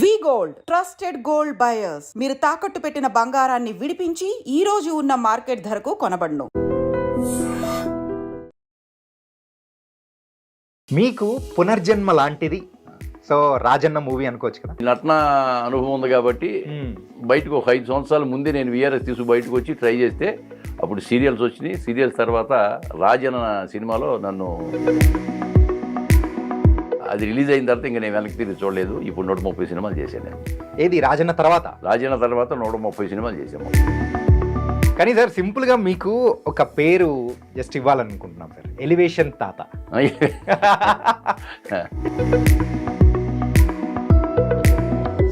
వి gold trusted gold buyers. మీరు తాకట్టు పెట్టిన బంగారాన్ని విడిపించి ఈ రోజు ఉన్న మార్కెట్ ధరకు కొనబడును. మీకు పునర్జన్మ లాంటిది సో రాజన్న మూవీ అనుకోవచ్చు కదా. నటన అనుభవం ఉంది కాబట్టి బయటకు ఒక 5 సంవత్సరాల ముందే నేను విఆర్ఎస్ తీసుకు బయటకు వచ్చి ట్రై చేస్తే అప్పుడు సీరియల్స్ వచ్చినాయి. సీరియల్స్ తర్వాత రాజన్న సినిమాలో నన్ను అది రిలీజ్ అయిన తర్వాత ఇంకా నేను వెనక్కి తిరిగి చూడలేదు. ఇప్పుడు 130 సినిమాలు చేశాను నేను. ఏది రాజన్న తర్వాత? రాజన్న తర్వాత 130 సినిమాలు చేసాము. కానీ సార్ సింపుల్గా మీకు ఒక పేరు జస్ట్ ఇవ్వాలనుకుంటున్నాం సార్, ఎలివేషన్ తాత.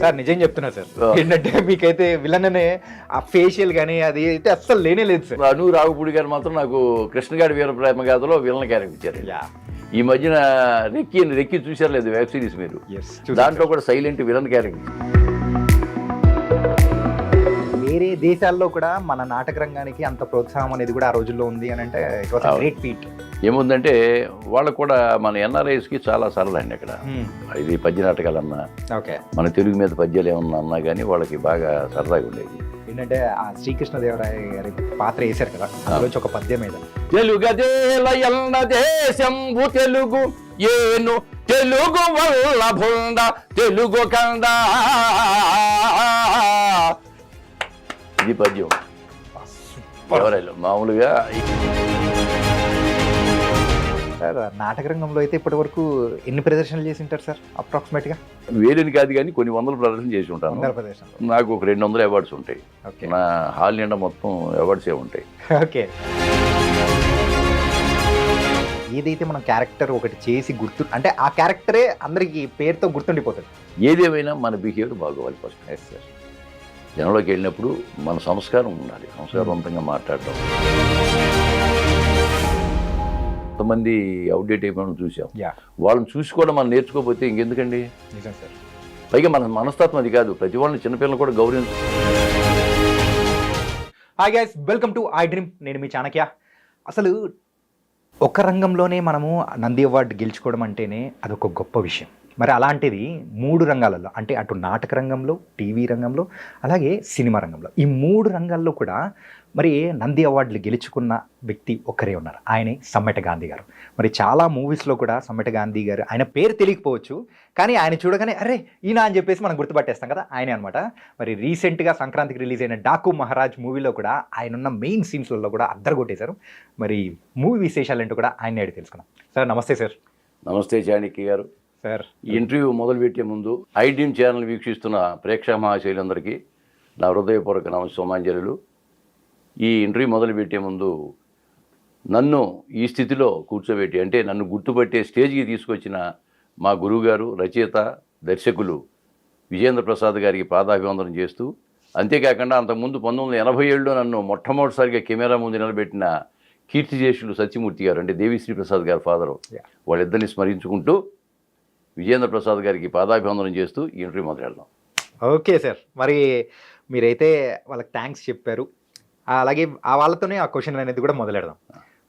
సార్ నిజం చెప్తున్నా సార్, ఏంటంటే మీకైతే విలన్ అనే ఆ ఫేషియల్ కానీ అది అయితే అస్సలు లేనే లేదు సార్. అను రావుపూడి గారు మాత్రం నాకు కృష్ణగాడి వీర ప్రేమ గాథలో విలన్ క్యారెక్టర్ ఇచ్చారు. ఈ మధ్యన రెక్కి చూసారు లేదు వెబ్ సిరీస్ మీరు, దాంట్లో కూడా సైలెంట్ విలన్ క్యారెక్టర్. వేరే దేశాల్లో కూడా మన నాటక రంగానికి అంత ప్రోత్సాహం అనేది కూడా ఆ రోజుల్లో ఉంది అని అంటే ఇట్ వాస్ గ్రేట్ ఫీట్. ఏముందంటే వాళ్ళకు కూడా మన ఎన్ఆర్ఐస్కి చాలా సరళ అండి అక్కడ. ఇది పద్య నాటకాలన్నా ఓకే, మన తెలుగు మీద పద్యాలు ఏమన్నా అన్నా కానీ వాళ్ళకి బాగా సరదాగా ఉండేది. ఏంటంటే ఆ శ్రీకృష్ణదేవరాయ గారి పాత్ర వేశారు కదా, అందులో ఒక పద్యం మీద తెలుగదేల దేశంబు తెలుగు ఏను తెలుగు వల్ల భుండ తెలుగు కంద, ఇది పద్యం ఎవరైనా మామూలుగా. సార్ నాటక రంగంలో అయితే ఇప్పటి వరకు ఎన్ని ప్రదర్శనలు చేసి ఉంటారు సార్ అప్రాక్సిమేట్ గా? వేరేని కాదు కానీ కొన్ని వందల ప్రదర్శన చేసి ఉంటాను. నాకు ఒక 200 అవార్డ్స్ ఉంటాయి. నా హాల్ నిండా మొత్తం అవార్డ్సే ఉంటాయి. ఓకే, ఏదైతే మనం క్యారెక్టర్ ఒకటి చేసి గుర్తు అంటే ఆ క్యారెక్టరే అందరికి పేరుతో గుర్తుండిపోతుంది. ఏదేమైనా మన బిహేవియర్ బాగోవాలి ఫస్ట్. ఎస్ సార్, జనంలోకి వెళ్ళినప్పుడు మన సంస్కారం ఉండాలి, సంస్కారవంతంగా మాట్లాడటం. కొంతమంది అవుట్డేట్ అయిపోయిన చూసాం, వాళ్ళని చూసి కూడా మనం నేర్చుకోకపోతే ఇంకెందుకండి. నిజం సార్, పైగా మన మనస్తత్వం అది కాదు, ప్రతి వాళ్ళని చిన్నపిల్లలు కూడా గౌరవించు. Hi guys, welcome to I Dream. నేను మీ చాణక్య. అసలు ఒక రంగంలోనే మనము నంది అవార్డు గెలుచుకోవడం అంటేనే అదొక గొప్ప విషయం. మరి అలాంటిది 3 రంగాలలో, అంటే అటు నాటక రంగంలో, టీవీ రంగంలో, అలాగే సినిమా రంగంలో, ఈ 3 రంగాల్లో కూడా మరి నంది అవార్డులు గెలుచుకున్న వ్యక్తి ఒక్కరే ఉన్నారు. ఆయనే సమ్మెట గాంధీ గారు. మరి చాలా మూవీస్లో కూడా సమ్మెట గాంధీ గారు, ఆయన పేరు తెలియకపోవచ్చు కానీ ఆయన చూడగానే అరే ఈయన అని చెప్పేసి మనం గుర్తుపట్టేస్తాం కదా, ఆయనే అనమాట. మరి రీసెంట్గా సంక్రాంతికి రిలీజ్ అయిన డాకు మహారాజ్ మూవీలో కూడా ఆయన ఉన్న మెయిన్ సీన్స్లలో కూడా అద్దరగొట్టేశారు. మరి మూవీ విశేషాలంటూ కూడా ఆయన అడిగి తెలుసుకున్నాం. సార్ నమస్తే సార్. నమస్తే చాణక్య గారు. సార్ ఈ ఇంటర్వ్యూ మొదలుపెట్టే ముందు ఐ డ్రీమ్ ఛానల్ వీక్షిస్తున్న ప్రేక్షక మహాశైలందరికీ నా హృదయపూర్వక నమస్సమాంజలులు. ఈ ఇంటర్వ్యూ మొదలుపెట్టే ముందు నన్ను ఈ స్థితిలో కూర్చోబెట్టి, అంటే నన్ను గుర్తుపట్టే స్టేజ్కి తీసుకొచ్చిన మా గురువుగారు, రచయిత, దర్శకులు విజేంద్ర ప్రసాద్ గారికి పాదాభివందనం చేస్తూ, అంతేకాకుండా అంతకుముందు 1987లో నన్ను మొట్టమొదటిసారిగా కెమెరా ముందు నిలబెట్టిన కీర్తిశేషులు సత్యమూర్తి గారు, అంటే దేవిశ్రీ ప్రసాద్ గారి ఫాదరు, వాళ్ళిద్దరిని స్మరించుకుంటూ విజేంద్ర ప్రసాద్ గారికి పాదాభివందనం చేస్తూ ఈ ఇంటర్వ్యూ మొదలెడదాం. ఓకే సార్, మరి మీరైతే వాళ్ళకి థ్యాంక్స్ చెప్పారు, అలాగే ఆ వాళ్ళతోనే ఆ క్వశ్చన్ అనేది కూడా మొదలెడదాం.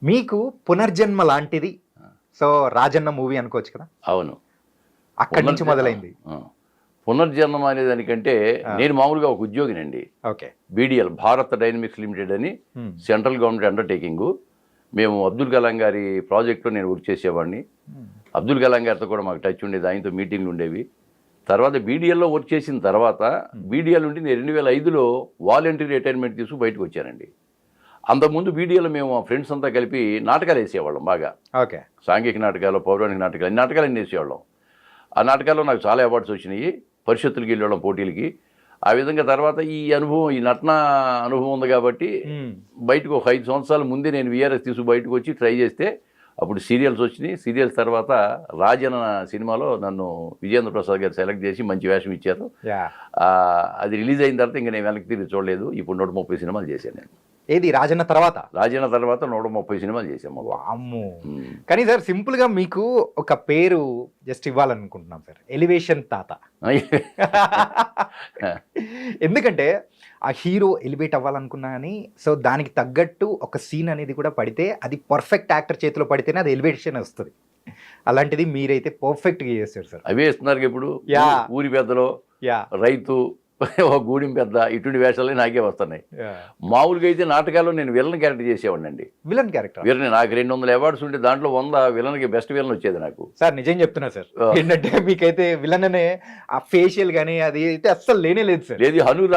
మీకు పునర్జన్మ లాంటిది సో రాజన్న మూవీ అనుకోవచ్చు కదా. అవును, అక్కడి నుంచి మొదలైంది. పునర్జన్మ అనే దానికంటే నేను మామూలుగా ఒక ఉద్యోగినండి. Okay, BDL Bharat Dynamics limited అని సెంట్రల్ గవర్నమెంట్ అండర్టేకింగ్. మేము అబ్దుల్ కలాం గారి ప్రాజెక్ట్లో నేను వర్క్ చేసేవాడిని. అబ్దుల్ కలాం గారితో కూడా మాకు టచ్ ఉండేది, ఆయనతో మీటింగ్లు ఉండేవి. తర్వాత బీడీఎల్లో వర్క్ చేసిన తర్వాత బీడీఎల్ నుండి నేను 2005లో వాలంటరీ రిటైర్మెంట్ తీసుకు బయటకు వచ్చానండి. అంతకుముందు బీడీఎల్లో మేము మా ఫ్రెండ్స్ అంతా కలిపి నాటకాలు వేసేవాళ్ళం బాగా. ఓకే, సాంఘిక నాటకాలు, పౌరాణిక నాటకాలు, అన్ని నాటకాలు వేసేవాళ్ళం. ఆ నాటకాల్లో నాకు చాలా అవార్డ్స్ వచ్చినాయి. పరిషత్తులకి వెళ్ళేవాళ్ళం, పోటీలకి. ఆ విధంగా తర్వాత ఈ అనుభవం, ఈ నటన అనుభవం ఉంది కాబట్టి బయటకు ఒక 5 సంవత్సరాల ముందే నేను విఆర్ఎస్ తీసుకు బయటకు వచ్చి ట్రై చేస్తే అప్పుడు సీరియల్స్ వచ్చినాయి. సీరియల్స్ తర్వాత రాజన్న సినిమాలో నన్ను విజేంద్ర ప్రసాద్ గారు సెలెక్ట్ చేసి మంచి వేషం ఇచ్చారు. అది రిలీజ్ అయిన తర్వాత ఇంకా నేను వెనక్కి తిరిగి చూడలేదు. ఇప్పుడు 130 సినిమాలు చేశాను నేను. ఏది రాజన్న తర్వాత? రాజన్న తర్వాత 130 సినిమాలు చేసాము. అమ్మో. కానీ సార్ సింపుల్గా మీకు ఒక పేరు జస్ట్ ఇవ్వాలనుకుంటున్నాం సార్, ఎలివేషన్ తాత. ఎందుకంటే ఆ హీరో ఎలివేట్ అవ్వాలనుకున్నా కానీ సో దానికి తగ్గట్టు ఒక సీన్ అనేది కూడా పడితే అది పర్ఫెక్ట్ యాక్టర్ చేతిలో పడితేనే అది ఎలివేషన్ వస్తుంది. అలాంటిది మీరైతే పర్ఫెక్ట్గా చేస్తారు సార్. అవే ఇస్తున్నారు ఇప్పుడు ఊరి పెద్దలో యా రైతు, ఒక గూడెం పెద్ద, ఇటువంటి వేషాలే నాకే వస్తున్నాయి. మామూలుగా అయితే నాటకాల్లో నేను విలన్ క్యారెక్టర్ చేసేవాడిని అండి. విలన్ క్యారెక్టర్ విలన్ నాకు 200 అవార్డ్స్ ఉంటే దాంట్లో 100 విలన్కి బెస్ట్ విలన్ వచ్చేది నాకు. సార్. నిజం చెప్తున్నా సార్, ఏంటంటే మీకైతే విలన్ అనే ఆ ఫేషియల్ కానీ అది అయితే అస్సలు లేనే లేదు సార్. లేదు, హను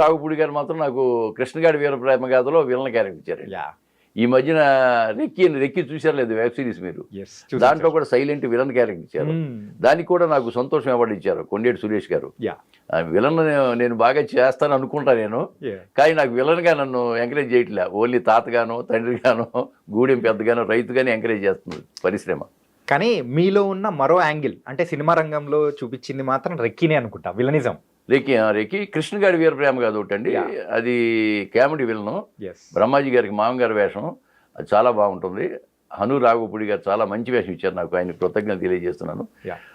రాఘుపూడి గారు మాత్రం నాకు కృష్ణగాడి వీర ప్రేమ గాథలో విలన్ క్యారెక్టర్ ఇచ్చారు. ఈ మధ్యన రెక్కి చూసారు లేదు వెబ్ సిరీస్ మీరు, దాంట్లో కూడా సైలెంట్ విలన్ క్యారెక్టర్ ఇచ్చారు. దానికి కూడా నాకు సంతోషం అవార్డు ఇచ్చారు కొండేటి సురేష్ గారు. విలన్ నేను బాగా చేస్తాను అనుకుంటా నేను, కానీ నాకు విలన్గా నన్ను ఎంకరేజ్ చేయట్లే. ఓన్లీ తాతగానో తండ్రిగానో గూడెం పెద్దగానో రైతుగానే ఎంకరేజ్ చేస్తుంది పరిశ్రమ. కానీ మీలో ఉన్న మరో యాంగిల్ అంటే సినిమా రంగంలో చూపించింది మాత్రం రెక్కినే అనుకుంటా, విలనిజం. రెక్కి కృష్ణగాడి వీర ప్రేమ కాదు ఒకటండి, అది కామెడీ విలను. బ్రహ్మాజీ గారికి మామగారి వేషం అది చాలా బాగుంటుంది. హను రాఘుపూడి గారు చాలా మంచి వేషం ఇచ్చారు నాకు, ఆయన కృతజ్ఞతలు తెలియజేస్తున్నాను.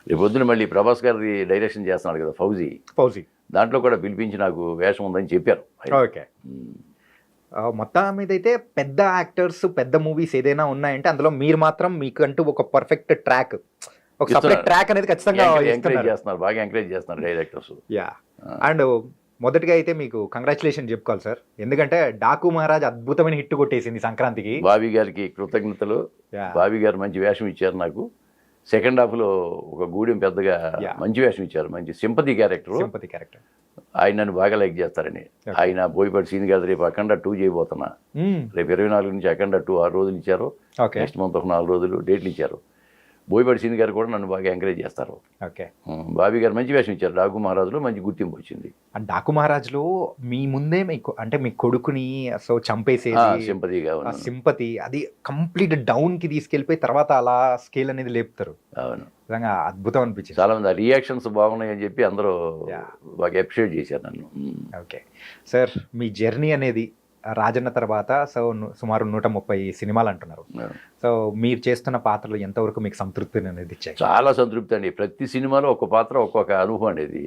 రేపు పొద్దున మళ్ళీ ప్రభాస్ గారి డైరెక్షన్ చేస్తున్నాడు కదా ఫౌజీ, దాంట్లో కూడా పిలిపించి నాకు వేషం ఉందని చెప్పారు. ఓకే, మొత్తం మీద అయితే పెద్ద యాక్టర్స్ పెద్ద మూవీస్ ఏదైనా ఉన్నాయంటే అందులో మీరు మాత్రం మీకంటూ ఒక పర్ఫెక్ట్ ట్రాక్, ఒక సపరేట్ ట్రాక్ అనేది ఖచ్చితంగా ఎంకరేజ్ చేస్తున్నారు, బాగా ఎంకరేజ్ చేస్తున్నారు డైరెక్టర్స్. అండ్ మొదటిగా అయితే మీకు కంగ్రాచులేషన్ చెప్పుకోవాలి సార్, ఎందుకంటే డాకు మహారాజ్ అద్భుతమైన హిట్ కొట్టేసింది సంక్రాంతికి. బాబీ గారికి కృతజ్ఞతలు. బాబీ గారు మంచి వేషం ఇచ్చారు నాకు. సెకండ్ హాఫ్ లో ఒక గూడెం పెద్దగా మంచి వేషం ఇచ్చారు, మంచి సింపతి క్యారెక్టర్. ఆయన నన్ను బాగా లైక్ చేస్తారని. ఆయన బోయపాటి సీన్ గారు రేపు అఖండ 2 చేయబోతున్నా. రేపు 24 నుంచి అఖండ 2 6 రోజులు ఇచ్చారు. నెక్స్ట్ మంత్ ఒక 4 రోజులు డేట్లు ఇచ్చారు. బోయపాటి సీన్ గారు కూడా నన్ను బాగా ఎంకరేజ్ చేస్తారు. ఓకే, బాబీ గారు మంచి వేషం ఇచ్చారు. డాకు మహారాజులో మంచి గుర్తింపు వచ్చింది. డాకు మహారాజులో మీ ముందే మీకు అంటే మీ కొడుకుని సో చంపేసేది సింపతి అది కంప్లీట్ డౌన్ కి తీసుకెళ్ళిపోయి తర్వాత అలా స్కేల్ అనేది లేపుతారు. అవును, నిజంగా అద్భుతం అనిపించింది. చాలా మంది రియాక్షన్స్ బాగున్నాయి అని చెప్పి అందరూ బాగా అప్రిషియేట్ చేశారు నన్ను. ఓకే సార్, మీ జర్నీ అనేది రాజన్న తర్వాత సో సుమారు 130 సినిమాలు అంటున్నారు. సో మీరు చేస్తున్న పాత్రలు ఎంతవరకు మీకు సంతృప్తి అనేది ఇచ్చాయి? చాలా సంతృప్తి అండి. ప్రతి సినిమాలో ఒక పాత్ర ఒక్కొక్క అనుభవం అనేది.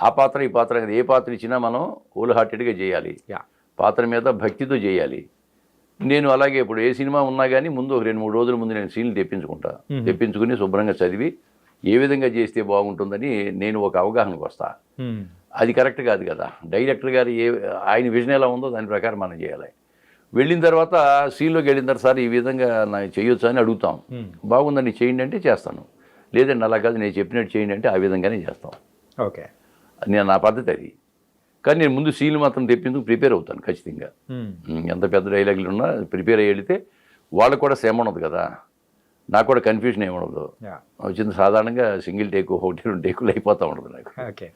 ఆ పాత్ర ఈ పాత్ర అనేది ఏ పాత్ర ఇచ్చినా మనం హోల్ హార్టెడ్గా చేయాలి, పాత్ర మీద భక్తితో చేయాలి. నేను అలాగే ఇప్పుడు ఏ సినిమా ఉన్నా కానీ ముందు ఒక 2-3 రోజుల ముందు నేను సీన్లు తెప్పించుకుని శుభ్రంగా చదివి ఏ విధంగా చేస్తే బాగుంటుందని నేను ఒక అవగాహనకు వస్తా. అది కరెక్ట్ కాదు కదా, డైరెక్టర్ గారు ఆయన విజన్ ఎలా ఉందో దాని ప్రకారం మనం చేయాలి. వెళ్ళిన తర్వాత సీన్లోకి వెళ్ళిన తర్వాత సార్ ఈ విధంగా నాకు చేయొచ్చు అని అడుగుతాం. బాగుందని చేయండి అంటే చేస్తాను, లేదండి అలా కాదు నేను చెప్పినట్టు చేయండి అంటే ఆ విధంగానే చేస్తాం. ఓకే, నేను నా పద్ధతి అది. కానీ నేను ముందు సీన్లు మాత్రం తెప్పించుకు ప్రిపేర్ అవుతాను ఖచ్చితంగా. ఎంత పెద్ద డైలాగులు ఉన్నా ప్రిపేర్ అయ్యి వెళితే వాళ్ళకు కూడా శ్రమ ఉండదు కదా, నాకు కూడా కన్ఫ్యూజన్ ఏమి ఉండదు. వచ్చింది సాధారణంగా సింగిల్ టేకు 1-2 టేకులు అయిపోతూ ఉండదు నాకు. ఓకే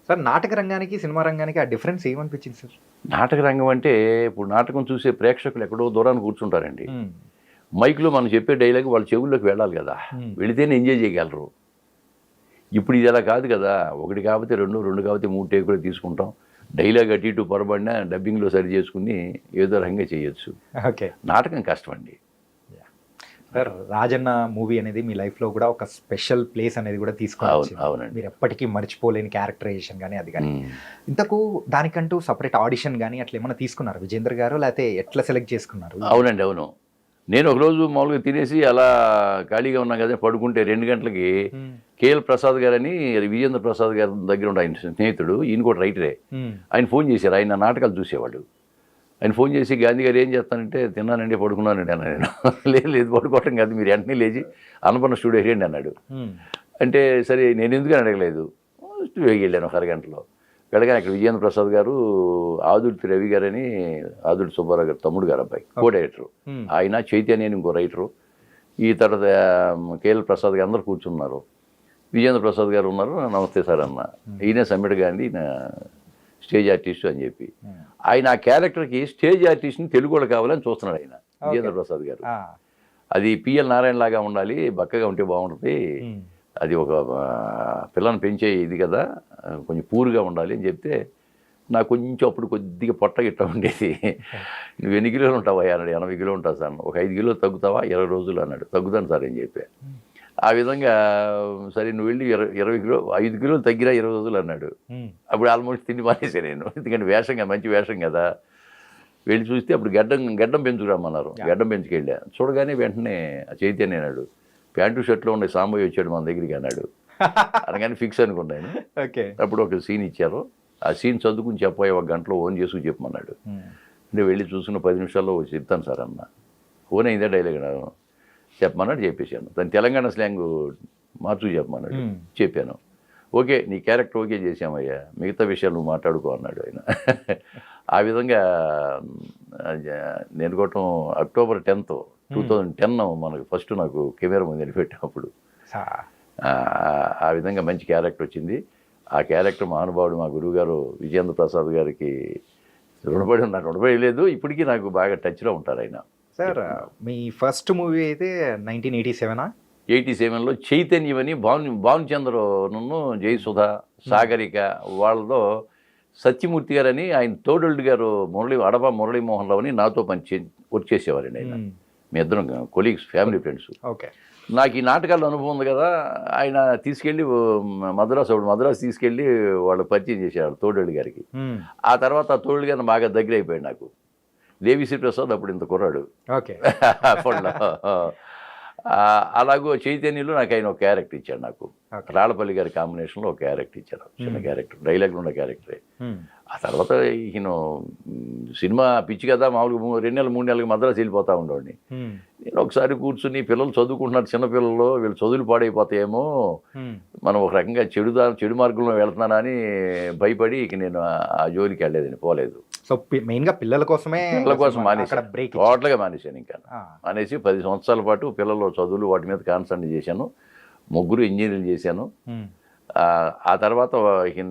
సార్, నాటక రంగానికి సినిమా రంగానికి ఆ డిఫరెన్స్ ఏమనిపించింది సార్? నాటక రంగం అంటే ఇప్పుడు నాటకం చూసే ప్రేక్షకులు ఎక్కడో దూరాన్ని కూర్చుంటారండి. మైక్లో మనం చెప్పే డైలాగ్ వాళ్ళ చెవుల్లోకి వెళ్ళాలి కదా, వెళితేనే ఎంజాయ్ చేయగలరు. ఇప్పుడు ఇది అలా కాదు కదా, 1 కాకపోతే 2 కాకపోతే 3 టేకులు తీసుకుంటాం. డైలాగ్ అటు ఇటు పొరబడినా డబ్బింగ్లో సరి చేసుకుని ఏదో రకంగా చేయొచ్చు. ఓకే, నాటకం కష్టం అండి. సార్, రాజన్న మూవీ అనేది మీ లైఫ్లో కూడా ఒక స్పెషల్ ప్లేస్ అనేది కూడా తీసుకోవాలి. అవునండి, మీరు ఎప్పటికీ మర్చిపోలేని క్యారెక్టరైజేషన్ కానీ అది కానీ. ఇంతకు దానికంటూ సపరేట్ ఆడిషన్ కానీ అట్లా ఏమైనా తీసుకున్నారు విజేంద్ర గారు, లేకపోతే ఎట్లా సెలెక్ట్ చేసుకున్నారు? అవునండి, అవును. నేను ఒకరోజు మామూలుగా తినేసి అలా ఖాళీగా ఉన్నా కదా, పడుకుంటే 2 గంటలకి కేఎల్ ప్రసాద్ గారని విజేంద్ర ప్రసాద్ గారి దగ్గర ఉండే ఆయన స్నేహితుడు, ఈయన కూడా రైటరే, ఆయన ఫోన్ చేశారు. ఆయన నాటకాలు చూసేవాడు. ఆయన ఫోన్ చేసి గాంధీ గారు ఏం చేస్తానంటే తిన్నానండి పడుకున్నానండి అన్నా. నేను లేదు పడుకోవటం కాదు, మీరు వెంటనే లేచి అన్నపూర్ణ స్టూడియో రండి అన్నాడు. అంటే సరే నేను ఎందుకని అడగలేదు, స్టూడియోకి వెళ్ళాను ఒక అరగంటలో. వెళ్ళగానే అక్కడ విజేంద్ర ప్రసాద్ గారు, ఆదుర్తి రవి గారని ఆదుర్తి సుబ్బారావు గారు తమ్ముడు గారు అబ్బాయి కో డైరెక్టరు, ఆయన చైతన్య అని ఇంకో రైటరు, ఈ తర్వాత కేఎల్ ప్రసాద్ గారు అందరూ కూర్చున్నారు. విజేంద్ర ప్రసాద్ గారు ఉన్నారు. నమస్తే సార్ అన్న, ఈయనే సమ్మిట్ గాంధీ ఈయన స్టేజ్ ఆర్టిస్టు అని చెప్పి. ఆయన ఆ క్యారెక్టర్కి స్టేజ్ ఆర్టిస్ట్ని తెలుగు కూడా కావాలని చూస్తున్నాడు ఆయన విజేంద్ర ప్రసాద్ గారు. అది పిఎల్ నారాయణ లాగా ఉండాలి, బక్కగా ఉంటే బాగుంటుంది, అది ఒక పిల్లని పెంచే ఇది కదా, కొంచెం పూర్గా ఉండాలి అని చెప్తే నాకు కొంచెం అప్పుడు కొద్దిగా పొట్ట గిట్ట ఉండేది. నువ్వు ఎన్ని కిలోలు ఉంటావా అన్నాడు. 80 కిలో ఉంటావు సార్. ఒక 5 కిలోలు తగ్గుతావా? 20 రోజులు అన్నాడు. తగ్గుతాను సార్ అని చెప్పా. ఆ విధంగా సరే నువ్వు వెళ్ళి 20 కిలో 5 కిలోలు తగ్గిరా 20 రోజులు అన్నాడు. అప్పుడు ఆల్మోస్ట్ తిండి మానేసా నేను, ఎందుకంటే వేషంగా మంచి వేషం కదా. వెళ్ళి చూస్తే అప్పుడు గడ్డం పెంచుకురామన్నారు. గడ్డం పెంచుకెళ్ళా. చూడగానే వెంటనే చైతన్య అన్నాడు, ప్యాంటు షర్ట్లో ఉండే సాంబయ్య వచ్చాడు మన దగ్గరికి అన్నాడు. అనగానే ఫిక్స్ అనుకున్నాను. ఓకే. అప్పుడు ఒక సీన్ ఇచ్చారు. ఆ సీన్ చదువుకుని చెప్పబోయే ఒక గంటలో ఓన్ చేసుకు చెప్పమన్నాడు. అంటే వెళ్ళి చూసుకున్న 10 నిమిషాల్లో చెప్తాను సార్ అన్న. ఓన్ అయిందా డైలాగ్ చెప్పమన్నాడు, చెప్పేశాను. దాని తెలంగాణ స్లాంగ్ మార్చుకు చెప్పమన్నాడు, చెప్పాను. ఓకే నీ క్యారెక్టర్ ఓకే చేసామయ్యా, మిగతా విషయాలు నువ్వు మాట్లాడుకో అన్నాడు ఆయన. ఆ విధంగా నేను కొట్టం అక్టోబర్ 10th 2010 మనకు ఫస్ట్ నాకు కెమెరా ముందు పెట్టినప్పుడు ఆ విధంగా మంచి క్యారెక్టర్ వచ్చింది. ఆ క్యారెక్టర్ మహానుభావుడు మా గురువుగారు విజయేంద్ర ప్రసాద్ గారికి రుణపడి ఉన్నాను. రుణపడి లేదు, ఇప్పటికీ నాకు బాగా టచ్లో ఉంటారు ఆయన. సార్ మీ ఫస్ట్ మూవీ అయితే 1987 87లో చైతన్యమని భానుచంద్రను జయసుధ సాగరిక వాళ్ళలో సత్యమూర్తి గారని ఆయన తోడల్డ్ గారు అడప మురళీమోహన్ రావు అని నాతో వర్క్ చేసేవారండి ఆయన. మీ ఇద్దరం కొలీగ్స్, ఫ్యామిలీ ఫ్రెండ్స్. ఓకే. నాకు ఈ నాటకాల అనుభవం ఉంది కదా, ఆయన తీసుకెళ్ళి మద్రాసు తీసుకెళ్ళి వాళ్ళు పరిచయం చేసేవాడు తోడల్డ్ గారికి. ఆ తర్వాత ఆ తోడల్డ్ గారిని బాగా దగ్గర అయిపోయాడు నాకు. దేవిశ్రీ ప్రసాద్ అప్పుడు ఇంత కుర్రాడు ఓకే అప్పట్లో. అలాగూ చైతన్యలో నాకు ఆయన ఒక క్యారెక్టర్ ఇచ్చాడు. నాకు రాళ్ళపల్లి గారి కాంబినేషన్లో ఒక క్యారెక్టర్ ఇచ్చారు, చిన్న క్యారెక్టర్, డైలాగ్లో ఉన్న క్యారెక్టరే. ఆ తర్వాత ఈయన సినిమా పిచ్చి కదా, మామూలుగా 2 నెలలు 3 నెలలకు మద్రాసు వెళ్ళిపోతూ ఉండేవాడిని. నేను ఒకసారి కూర్చుని పిల్లలు చదువుకుంటున్నారు, చిన్నపిల్లలు, వీళ్ళు చదువులు పాడైపోతాయేమో, మనం ఒక రకంగా చెడు మార్గంలో వెళ్తున్నానని భయపడి ఇక నేను ఆ జోలికి వెళ్ళలేదని, పోలేదు. సో మెయిన్గా పిల్లల కోసమే, పిల్లల కోసం మానేసాను, టోటల్గా మానేశాను. ఇంకా మానేసి 10 సంవత్సరాల పాటు పిల్లల చదువులు వాటి మీద కాన్సన్ట్రేట్ చేశాను. 3 ఇంజనీరింగ్ చేశాను. ఆ తర్వాత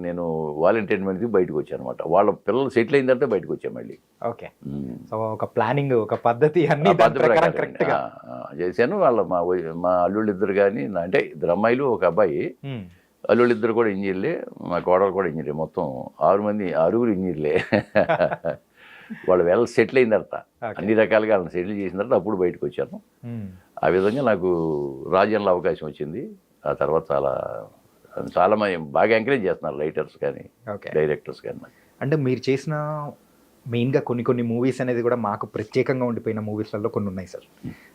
నేను వాలంటీర్ మీద బయటకు వచ్చాను అనమాట. వాళ్ళ పిల్లలు సెటిల్ అయిన తర్వాత బయటకు వచ్చాను మళ్ళీ. ఓకే. సో ఒక ప్లానింగ్, ఒక పద్ధతి అన్ని కరెక్ట్గా చేశాను. మా అల్లుళ్ళు ఇద్దరు కానీ, అంటే 2 అమ్మాయిలు 1 అబ్బాయి, అల్లుళ్ళు ఇద్దరు కూడా ఇంజనీర్లే, మా కోడలు కూడా ఇంజనీర్. మొత్తం 6 ఇంజనీర్లే. వాళ్ళు సెటిల్ అయిన తర్వాత, అన్ని రకాలుగా వాళ్ళని సెటిల్ చేసిన తర్వాత అప్పుడు బయటకు వచ్చాను. ఆ విధంగా నాకు రాజ్యంలో అవకాశం వచ్చింది. ఆ తర్వాత చాలా మంది బాగా ఎంకరేజ్ చేస్తున్నారు, రైటర్స్ కానీ డైరెక్టర్స్ కానీ. అంటే మీరు చేసిన మెయిన్గా కొన్ని మూవీస్ అనేది కూడా మాకు ప్రత్యేకంగా ఉండిపోయిన మూవీస్లలో కొన్ని ఉన్నాయి సార్.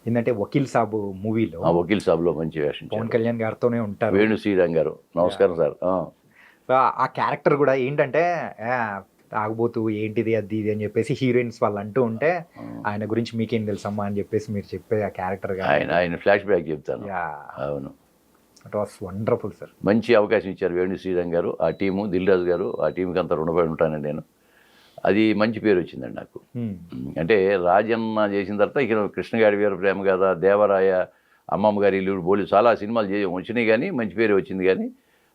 ఏంటంటే వకీల్ సాబ్ మూవీలో, వకీల్ సాబ్లో మంచి వేషం పవన్ కళ్యాణ్ గారితోనే ఉంటారు, వేణు శ్రీరామ్ గారు. నమస్కారం సార్. ఆ క్యారెక్టర్ కూడా ఏంటంటే తాగుబోతూ ఏంటిది అది ఇది అని చెప్పేసి హీరోయిన్స్ వాళ్ళు అంటూ ఉంటే, ఆయన గురించి మీకేం తెలుసమ్మా అని చెప్పేసి మీరు చెప్పే ఆ క్యారెక్టర్ ఆయన ఫ్లాష్ బ్యాక్ చెప్తాను. అవును, ఇట్ వాస్ వండర్ఫుల్ సార్. మంచి అవకాశం ఇచ్చారు వేణు శ్రీరామ్ గారు, ఆ టీము, దిల్ రాజు గారు, ఆ టీంకి అంతా రుణపడి ఉంటానండి నేను. అది మంచి పేరు వచ్చిందండి నాకు. అంటే రాజన్న చేసిన తర్వాత ఇక కృష్ణగాడి వీర ప్రేమ కథ, దేవరాయ, అమ్మమ్మ గారి ఇల్లు, బోలి చాలా సినిమాలు వచ్చినాయి కానీ మంచి పేరు వచ్చింది. కానీ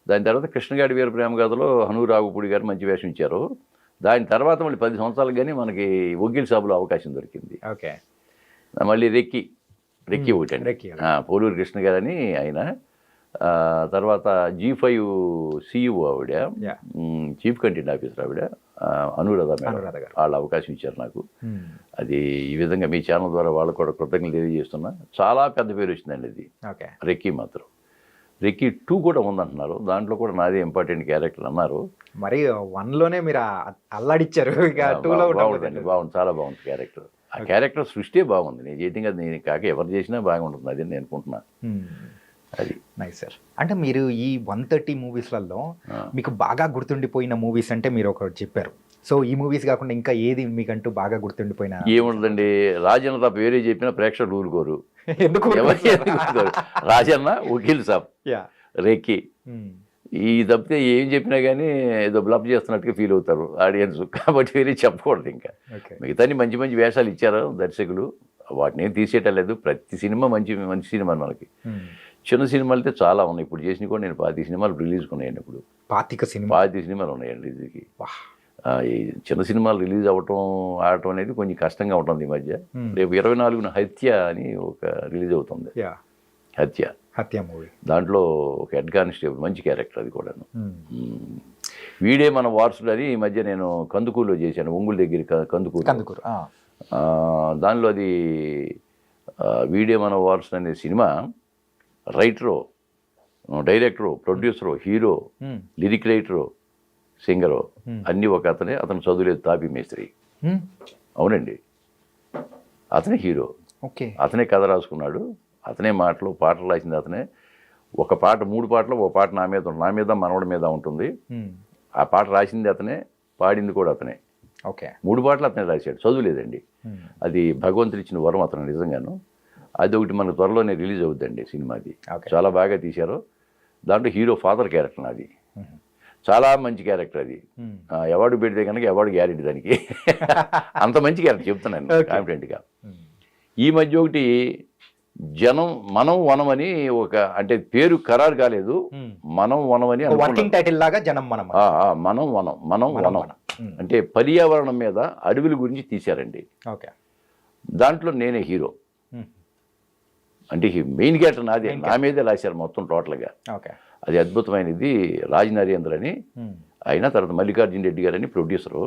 దాని తర్వాత కృష్ణగాడి వీర ప్రేమ కథలో హనురాగుపూడి గారు మంచి వేషం ఇచ్చారు. దాని తర్వాత మళ్ళీ 10 సంవత్సరాలకు కానీ మనకి వకీల్ సాబులో అవకాశం దొరికింది. ఓకే. మళ్ళీ రెక్కి ఒకటండి, పోలూరు కృష్ణ గారు అని ఆయన. తర్వాత G5 CEO ఆవిడ, చీఫ్ కంటెంట్ ఆఫీసర్ ఆవిడ, అనురాధ మేడం, వాళ్ళ అవకాశం ఇచ్చారు నాకు. అది ఈ విధంగా మీ ఛానల్ ద్వారా వాళ్ళకు కూడా కృతజ్ఞతలు తెలియజేస్తున్నా. చాలా పెద్ద పేరు వచ్చిందండి అది. రెక్కీ మాత్రం. రెక్కీ 2 కూడా ఉందంటున్నారు, దాంట్లో కూడా నాదే ఇంపార్టెంట్ క్యారెక్టర్ అన్నారు. మరి 1లోనే మీరు అల్లాడిచ్చారు, బాగుంటుంది, చాలా బాగుంది క్యారెక్టర్. ఆ క్యారెక్టర్ సృష్టి బాగుంది. నేను చేయటం కదా, నేను కాక ఎవరు చేసినా బాగుంటుంది, అది నేను అనుకుంటున్నా. అది నైస్ సార్. అంటే మీరు ఈ 130 మూవీస్లలో మీకు బాగా గుర్తుండిపోయిన మూవీస్ అంటే మీరు ఒకటి చెప్పారు. సో ఈ మూవీస్ కాకుండా ఇంకా ఏది మీకంటూ బాగా గుర్తుండిపోయిన? ఏముండదండి, రాజన్న తప్ప వేరే చెప్పినా ప్రేక్షకులు ఊరుకోరు. ఎందుకు? రాజన్న, వకీల్ సాబ్, రెక్కీ, ఈ తప్పితే ఏం చెప్పినా కానీ ఏదో బ్లఫ్ చేస్తున్నట్టుగా ఫీల్ అవుతారు ఆడియన్స్. కాబట్టి వేరే చెప్పకూడదు. ఇంకా మిగతాన్ని మంచి మంచి వేషాలు ఇచ్చారు దర్శకులు, వాటిని ఏం తీసేయటలేదు. ప్రతి సినిమా మంచి సినిమా మనకి. చిన్న సినిమాలు అయితే చాలా ఉన్నాయి. ఇప్పుడు చేసిన కూడా నేను 25 సినిమాలు రిలీజ్ ఉన్నాయండి. ఇప్పుడు 25 సినిమాలు ఉన్నాయండి రిలీజ్కి. ఈ చిన్న సినిమాలు రిలీజ్ ఆడటం అనేది కొంచెం కష్టంగా ఉంటుంది ఈ మధ్య. రేపు 24న హత్య అని ఒక రిలీజ్ అవుతుంది. హత్య మూవీ. దాంట్లో ఒక హెడ్ కానిస్టేబుల్, మంచి క్యారెక్టర్ అది కూడాను. వీడే మన వారసుడు అని ఈ మధ్య నేను కందుకూరులో చేశాను, ఒంగోలు దగ్గర కందుకూరు. దానిలో అది వీడే మన వారసుడు అనే cinema writer, director, producer, hero, lyric writer, singer అన్నీ ఒక అతనే. అతను చదువులేదు, తాపీ మేస్త్రి. అవునండి, అతనే హీరో. అతనే కథ రాసుకున్నాడు, అతనే పాటలు రాసింది అతనే. ఒక పాట 3 పాటలు ఒక పాట నా మీద మనవడి మీద ఉంటుంది. ఆ పాట రాసింది అతనే, పాడింది కూడా అతనే. ఓకే. 3 పాటలు అతనే రాశాడు, చదువులేదండి. అది భగవంతుడు ఇచ్చిన వరం అతను నిజంగాను. అది ఒకటి మనకు త్వరలోనే రిలీజ్ అవుతుందండి సినిమాది. చాలా బాగా తీశారు. దాంట్లో హీరో ఫాదర్ క్యారెక్టర్ నాది. చాలా మంచి క్యారెక్టర్ అది. అవార్డు పెడితే కనుక అవార్డు గ్యారెంటీ దానికి. అంత మంచి క్యారెక్టర్ చెప్తున్నాను కాన్ఫిడెంట్గా. ఈ మధ్య ఒకటి జనం మనం వనం అని ఒక, అంటే పేరు ఖరారు కాలేదు, మనం వనం అని వర్కింగ్ టైటిల్ లాగా జనం మనం. మనం వనం, మనం వనం అంటే పర్యావరణం మీద అడవుల గురించి తీశారండి. ఓకే. దాంట్లో నేనే హీరో. అంటే మెయిన్ క్యారెక్టర్ నాదే, నా మీదే రాశారు మొత్తం టోటల్గా. ఓకే. అది అద్భుతమైనది. రాజ్ నరేంద్ర అని అయినా, తర్వాత మల్లికార్జున రెడ్డి గారని ప్రొడ్యూసరు,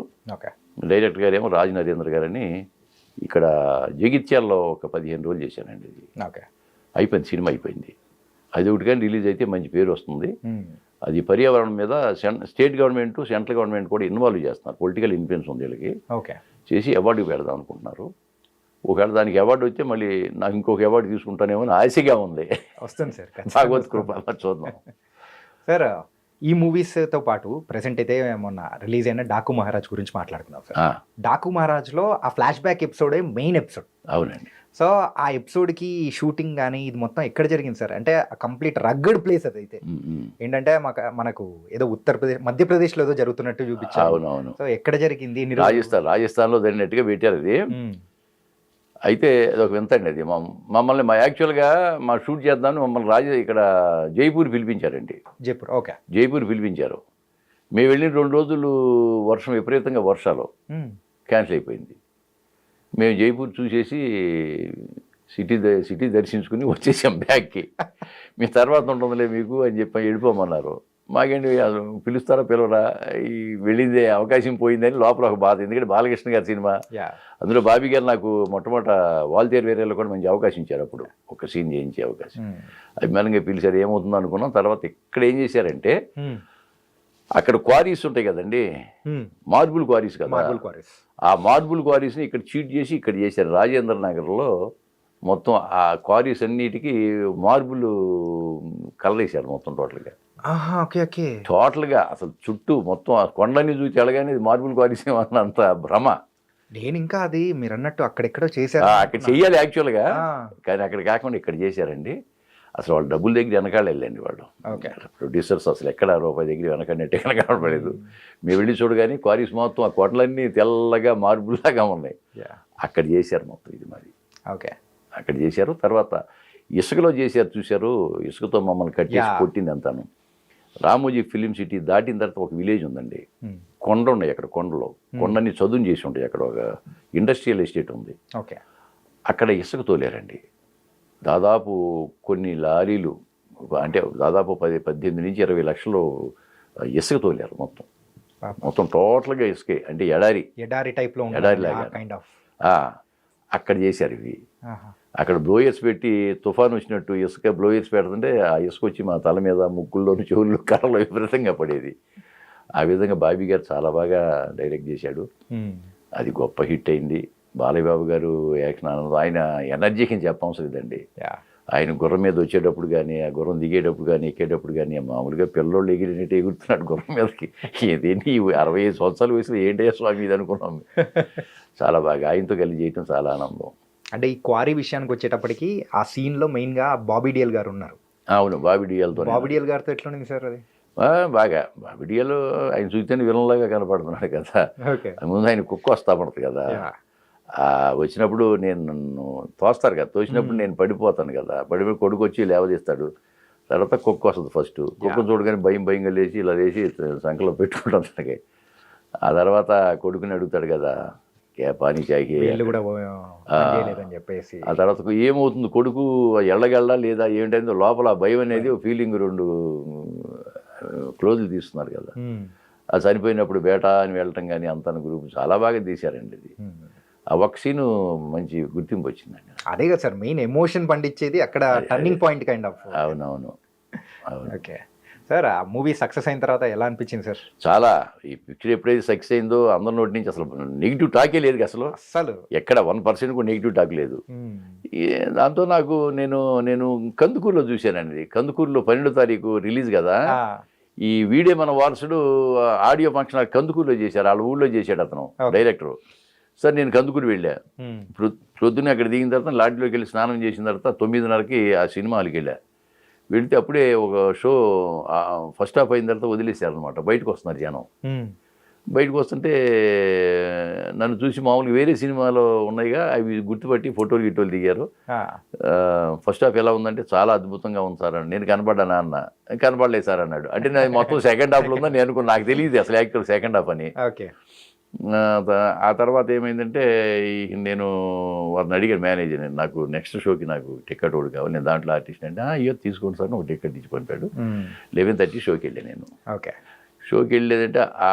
డైరెక్టర్ గారేమో రాజ్ నరేంద్ర గారని. ఇక్కడ జగిత్యాలలో ఒక 15 రోజులు చేశానండి. అది ఓకే. అయిపోయింది, సినిమా అయిపోయింది. అది ఒకటి కానీ రిలీజ్ అయితే మంచి పేరు వస్తుంది. అది పర్యావరణం మీద స్టేట్ గవర్నమెంట్, సెంట్రల్ గవర్నమెంట్ కూడా ఇన్వాల్వ్ చేస్తున్నారు. పొలిటికల్ ఇన్ఫ్లుయెన్స్ ఉంది వీళ్ళకి. ఓకే. చేసి అవార్డుకి పెడదాం అనుకుంటున్నారు. ఒకవేళ దానికి అవార్డు వస్తే మళ్ళీ నాకు ఇంకొక అవార్డు తీసుకుంటానేమో అని ఆశగా ఉంది. వస్తుంది సార్, భాగవత్ కృప, చూద్దాం. సార్, ఈ మూవీస్తో పాటు ప్రెసెంట్ అయితే మొన్న రిలీజ్ అయిన డాకు మహారాజ్ గురించి మాట్లాడుకున్నాం సార్. డాకు మహారాజ్లో ఆ ఫ్లాష్ బ్యాక్ ఎపిసోడే మెయిన్ ఎపిసోడ్. అవునండి. సో ఆ ఎపిసోడ్కి షూటింగ్ కానీ ఇది మొత్తం ఎక్కడ జరిగింది సార్? అంటే కంప్లీట్ రగ్గడ్ ప్లేస్ అది. అయితే ఏంటంటే మనకు ఏదో మధ్యప్రదేశ్లో ఏదో జరుగుతున్నట్టు చూపించారు. అవునవును. సో ఎక్కడ జరిగింది? రాజస్థాన్లో జరిగినట్టుగా పెట్టారు అది. అయితే అదొక వింత అండి. అది మమ్మల్ని యాక్చువల్గా షూట్ చేద్దామని మమ్మల్ని ఇక్కడ జైపూర్ పిలిపించారండి. జైపూర్. ఓకే. జైపూర్ పిలిపించారు. మేము వెళ్ళిన 2 రోజులు వర్షం, విపరీతంగా వర్షాలు, క్యాన్సిల్ అయిపోయింది. మేము జైపూర్ చూసేసి సిటీ దర్శించుకుని వచ్చేసాం బ్యాగ్కి. మీ తర్వాత ఉంటుందిలే మీకు అని చెప్పి వెళ్ళిపోమన్నారు. మాకేంటి పిలుస్తారా పిలవరా, ఈ వెళ్ళిందే అవకాశం పోయిందని లోపల ఒక బాధ. ఎందుకంటే బాలకృష్ణ గారి సినిమా, అందులో బాబీ గారు నాకు మొట్టమొదట వాల్తేరు వేరేలో కూడా మంచి అవకాశం ఇచ్చారు. అప్పుడు ఒక సీన్ చేయించే అవకాశం. అభిమానంగా పిలిచారు, ఏమవుతుందో అనుకున్నాం. తర్వాత ఇక్కడ ఏం చేశారంటే, అక్కడ క్వారీస్ ఉంటాయి కదండి, మార్బుల్ క్వారీస్ కదా, ఆ మార్బుల్ క్వారీస్ని ఇక్కడ చీట్ చేసి ఇక్కడ చేశారు. రాజేంద్ర నగర్లో మొత్తం ఆ క్వారీస్ అన్నిటికీ మార్బుల్ కలర్ వేశారు మొత్తం టోటల్గా. టోటల్గా అసలు చుట్టూ మొత్తం ఆ కొండని చూసి వెళ్ళగానే మార్బుల్ క్వారీస్ ఏమన్నంత భ్రమ. నేను ఇంకా అది మీరు అన్నట్టు అక్కడెక్కడో చేశారు, అక్కడ చెయ్యాలి యాక్చువల్గా, కానీ అక్కడ కాకుండా ఇక్కడ చేశారండి. అసలు వాళ్ళు డబ్బుల దగ్గర వెనకాల వెళ్ళండి వాళ్ళు. ప్రొడ్యూసర్స్ అసలు ఎక్కడ రూపాయి దగ్గర వెనకన్నట్టు కనపడలేదు. మేము వెళ్ళి చూడగానే క్వారీస్ మొత్తం ఆ కొండలన్నీ తెల్లగా మార్బుల్లాగా ఉన్నాయి. అక్కడ చేశారు మొత్తం ఇది మరి. ఓకే. అక్కడ చేశారు. తర్వాత ఇసుకలో చేశారు, చూశారు. ఇసుకతో మమ్మల్ని కట్ చేసి కొట్టింది అంతాను. రామోజీ ఫిలిం సిటీ దాటిన తర్వాత ఒక విలేజ్ ఉందండి, కొండ ఉన్నాయి అక్కడ. కొండలో కొండని చదును చేసి ఉంటాయి. అక్కడ ఒక ఇండస్ట్రియల్ ఎస్టేట్ ఉంది. ఓకే. అక్కడ ఇసుక తోలారండి. దాదాపు కొన్ని లారీలు, అంటే దాదాపు 18 నుంచి 20 లక్షలు ఇసుక తోలారు మొత్తం టోటల్గా ఇసుకే. అంటే ఎడారి టైప్లో, ఎడారిలాగా అక్కడ చేశారు ఇవి. అక్కడ బ్లోయర్స్ పెట్టి తుఫాను వచ్చినట్టు ఇసుక బ్లోయర్స్ పెడుతుంటే ఆ ఇసుక వచ్చి మా తల మీద, ముక్కుల్లోని, చెవుల్లో, కర్రలో విపరీతంగా పడేది. ఆ విధంగా బాబీ గారు చాలా బాగా డైరెక్ట్ చేశాడు. అది గొప్ప హిట్ అయింది. బాలయ్య బాబు గారు యాక్షన్ ఆనందం. ఆయన ఎనర్జీకి చెప్పవసరం లేదండి. ఆయన గుర్రం మీద వచ్చేటప్పుడు కానీ, ఆ గుర్రం దిగేటప్పుడు కానీ, ఎక్కేటప్పుడు కానీ, మామూలుగా పిల్లోళ్ళు ఎగిరినట్టు ఎగురుతున్నాడు గుర్రం మీదకి. ఏదేంటి 65 సంవత్సరాల వయసులో ఏంటయ్యా స్వామి ఇది అనుకున్నాం. చాలా బాగా ఆయనతో కలిసి చేయటం చాలా ఆనందం. అంటే ఈ క్వారీ విషయానికి వచ్చేటప్పటికి ఆ సీన్లో మెయిన్గా బాబీ డియల్ గారు ఉన్నారు. అవును, బాబీ డియల్ గారితో ఎట్లా ఉంది సార్ అది? బాగా. బాబీ డియల్ ఆయన చూస్తేనే విలన్లాగా కనపడుతున్నాడు కదా. ముందు ఆయన కుక్క వస్తా పడుతుంది కదా, వచ్చినప్పుడు నన్ను తోస్తారు కదా, తోసినప్పుడు నేను పడిపోతాను కదా, పడిపోయి కొడుకు వచ్చి లేవదీస్తాడు. తర్వాత కుక్క వస్తుంది. ఫస్ట్ కుక్కను చూడగానే భయంగా లేచి ఇలా వేసి సంకలో పెట్టుకుంటాను తనకి. ఆ తర్వాత కొడుకుని అడుగుతాడు కదా, పానీ చాకి, చెప్పేసి. ఆ తర్వాత ఏమవుతుంది, కొడుకు ఎళ్ళగళ్ళ లేదా ఏంటంటే లోపల భయం అనేది ఫీలింగ్. 2 క్లోజులు తీస్తున్నారు కదా, అది చనిపోయినప్పుడు బేటా అని వెళ్ళటం కానీ అంతా గ్రూప్ చాలా బాగా తీశారండి. ఇది ఆ ఒక సీను మంచి గుర్తింపు వచ్చిందండి. అదే కదా సార్ మెయిన్ ఎమోషన్ పండించేది అక్కడ, టర్నింగ్ పాయింట్ కైండ్ ఆఫ్. అవునవును. ఓకే. సార్ ఆ మూవీ సక్సెస్ అయిన తర్వాత ఎలా అనిపించింది సార్? చాలా ఈ పిక్చర్ ఎప్పుడైతే సక్సెస్ అయిందో అందరి నోటి నుంచి అసలు నెగిటివ్ టాకే లేదు అసలు. అస్సలు ఎక్కడ 1% కూడా నెగిటివ్ టాక్ లేదు. దాంతో నాకు నేను కందుకూరులో చూశానండి. కందుకూరులో 12వ తారీఖు రిలీజ్ కదా. ఈ వీడే మన వారసుడు ఆడియో ఫంక్షన్ కందుకూరులో చేశారు. వాళ్ళ ఊళ్ళో చేశాడు అతను డైరెక్టర్. సార్ నేను కందుకూరు వెళ్ళా. ప్రొద్దున అక్కడ దిగిన తర్వాత లాడ్జ్లోకి వెళ్ళి స్నానం చేసిన తర్వాత 9:30కి ఆ సినిమా హాల్కి వెళ్ళా. వెళితే అప్పుడే ఒక షో ఫస్ట్ హాఫ్ అయిన తర్వాత వదిలేశారనమాట. బయటకు వస్తున్నారు జనం. బయటకు వస్తుంటే నన్ను చూసి మామూలుగా వేరే సినిమాలో ఉన్నాయిగా అవి గుర్తుపట్టి ఫోటోలు గిట్టోలు దిగారు. ఫస్ట్ హాఫ్ ఎలా ఉందంటే చాలా అద్భుతంగా ఉంది సార్ అని. నేను కనపడ్డానా అన్న. కనపడలేదు సార్ అన్నాడు. అంటే నేను మొత్తం సెకండ్ హాఫ్లో ఉందని నేను అనుకున్నా. నాకు తెలియదు అసలు యాక్చువల్ సెకండ్ హాఫ్ అని. ఆ తర్వాత ఏమైందంటే నేను వారిని అడిగాను మేనేజర్, నాకు నెక్స్ట్ షోకి నాకు టికెట్ ఒకటి కావాలి, నేను దాంట్లో ఆర్టిస్ట్ అంటే అయ్యో తీసుకోండి సార్ ఒక టికెట్ ఇచ్చి పంపాడు. 11:30 షోకి వెళ్ళాను నేను. ఓకే. షోకి వెళ్ళేదంటే ఆ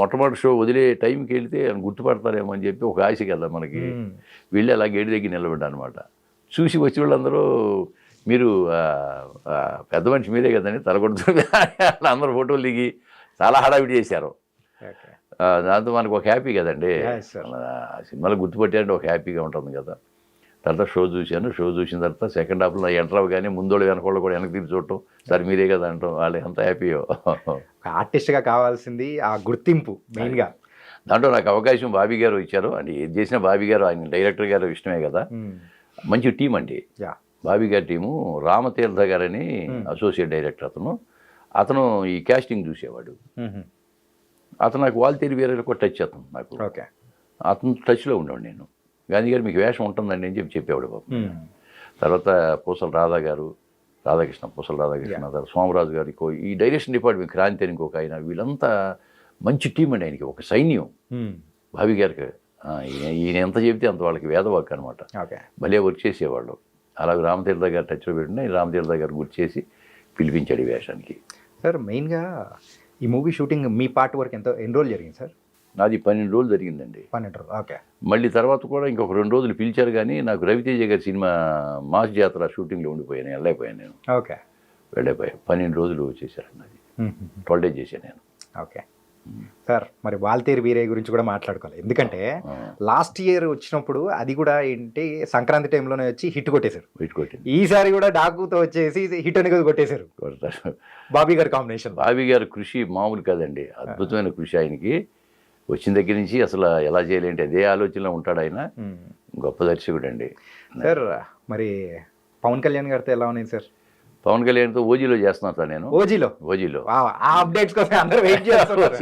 మొట్టమొదటి షో వదిలే టైంకి వెళ్తే గుర్తుపడతారేమో అని చెప్పి ఒక ఆశ కదా మనకి. వెళ్ళి అలా గేటు దగ్గర నిలబడ్డా అనమాట. చూసి వచ్చే వాళ్ళందరూ మీరు పెద్ద మనిషి మీరే కదండి తలకొడుతుంది అందరూ ఫోటోలు దిగి చాలా హడావిడి చేశారు. దాంతో మనకు ఒక హ్యాపీ కదండి. సినిమాలో గుర్తుపట్టారంటే ఒక హ్యాపీగా ఉంటుంది కదా. తర్వాత షో చూశాను. షో చూసిన తర్వాత సెకండ్ హాఫ్లో ఎంటర్ అవ్వగానే ముందోళ్ళు వెనకోళ్ళు కూడా వెనక్కి తిరిగి చూడటం, సార్ మీరే కదా అంటాం. వాళ్ళు ఎంత హ్యాపీయో. ఆర్టిస్ట్గా కావాల్సింది ఆ గుర్తింపు మెయిన్గా. దాంట్లో నాకు అవకాశం బాబీ గారు ఇచ్చారు. అంటే ఏది చేసినా బాబీ గారు ఆయన డైరెక్టర్ గారు ఇష్టమే కదా. మంచి టీం అండి బాబీ గారి టీము. రామతీర్థ గారని అసోసియేట్ డైరెక్టర్ అతను ఈ క్యాస్టింగ్ చూసేవాడు. అతను నాకు వాల్తేరు వీరయ్య కూడా టచ్ అతను నాకు. ఓకే. అతను టచ్లో ఉండేవాడు నేను. గాంధీ గారు మీకు వేషం ఉంటుందండి అని చెప్పేవాడు బాబు. తర్వాత పూసల రాధాకృష్ణ తర్వాత సోమరాజు గారి ఈ డైరెక్షన్ డిపార్ట్మెంట్ క్రాంతి అని ఇంకొక ఆయన, వీళ్ళంతా మంచి టీం అండి. ఆయనకి ఒక సైన్యం బాబీ గారికి. ఈయన ఎంత చెబితే అంత వాళ్ళకి వేదవాక్ అనమాట. భలే వర్క్ చేసేవాళ్ళు. అలాగే రామతీర్థ గారు టచ్లో పెట్టిన రామతీర్థ గారు గుర్తు చేసి పిలిపించాడు ఈ వేషానికి. సార్ మెయిన్గా ఈ మూవీ షూటింగ్ మీ పార్ట్ వరకు ఎన్ని రోజులు జరిగింది సార్? నాది 12 రోజులు జరిగిందండి. 12 రోజులు. ఓకే. మళ్ళీ తర్వాత కూడా ఇంకొక 2 రోజులు పిలిచారు కానీ నాకు రవితేజ గారి సినిమా మాస్ జాతర షూటింగ్లో ఉండిపోయాను. వెళ్ళైపోయాను నేను. ఓకే. వెళ్ళైపోయాను. 12 రోజులు చేశారండి. అది 12 days చేశాను నేను. ఓకే. సార్ మరి వాల్తేరు వీరయ్య గురించి కూడా మాట్లాడుకోవాలి. ఎందుకంటే లాస్ట్ ఇయర్ వచ్చినప్పుడు అది కూడా ఏంటి సంక్రాంతి టైంలోనే వచ్చి హిట్ కొట్టేశారు. ఈసారి కూడా డాకుతో వచ్చేసి హిట్ అని కొట్టేశారు. బాబీ గారి కాంబినేషన్. బాబీ గారి కృషి మామూలు కాదండి. అద్భుతమైన కృషి ఆయనకి. వచ్చిన దగ్గర నుంచి అసలు ఎలా చేయాలంటే అదే ఆలోచనలో ఉంటాడు ఆయన. గొప్ప దర్శకుడు అండి. సార్ మరి పవన్ కళ్యాణ్ గారితో ఎలా ఉన్నాయి సార్? పవన్ కళ్యాణ్తో ఓజీలో చేస్తున్నాను సార్ నేను. ఓజీలో అప్డేట్స్ కోసం అందరూ వెయిట్ చేస్తున్నారు.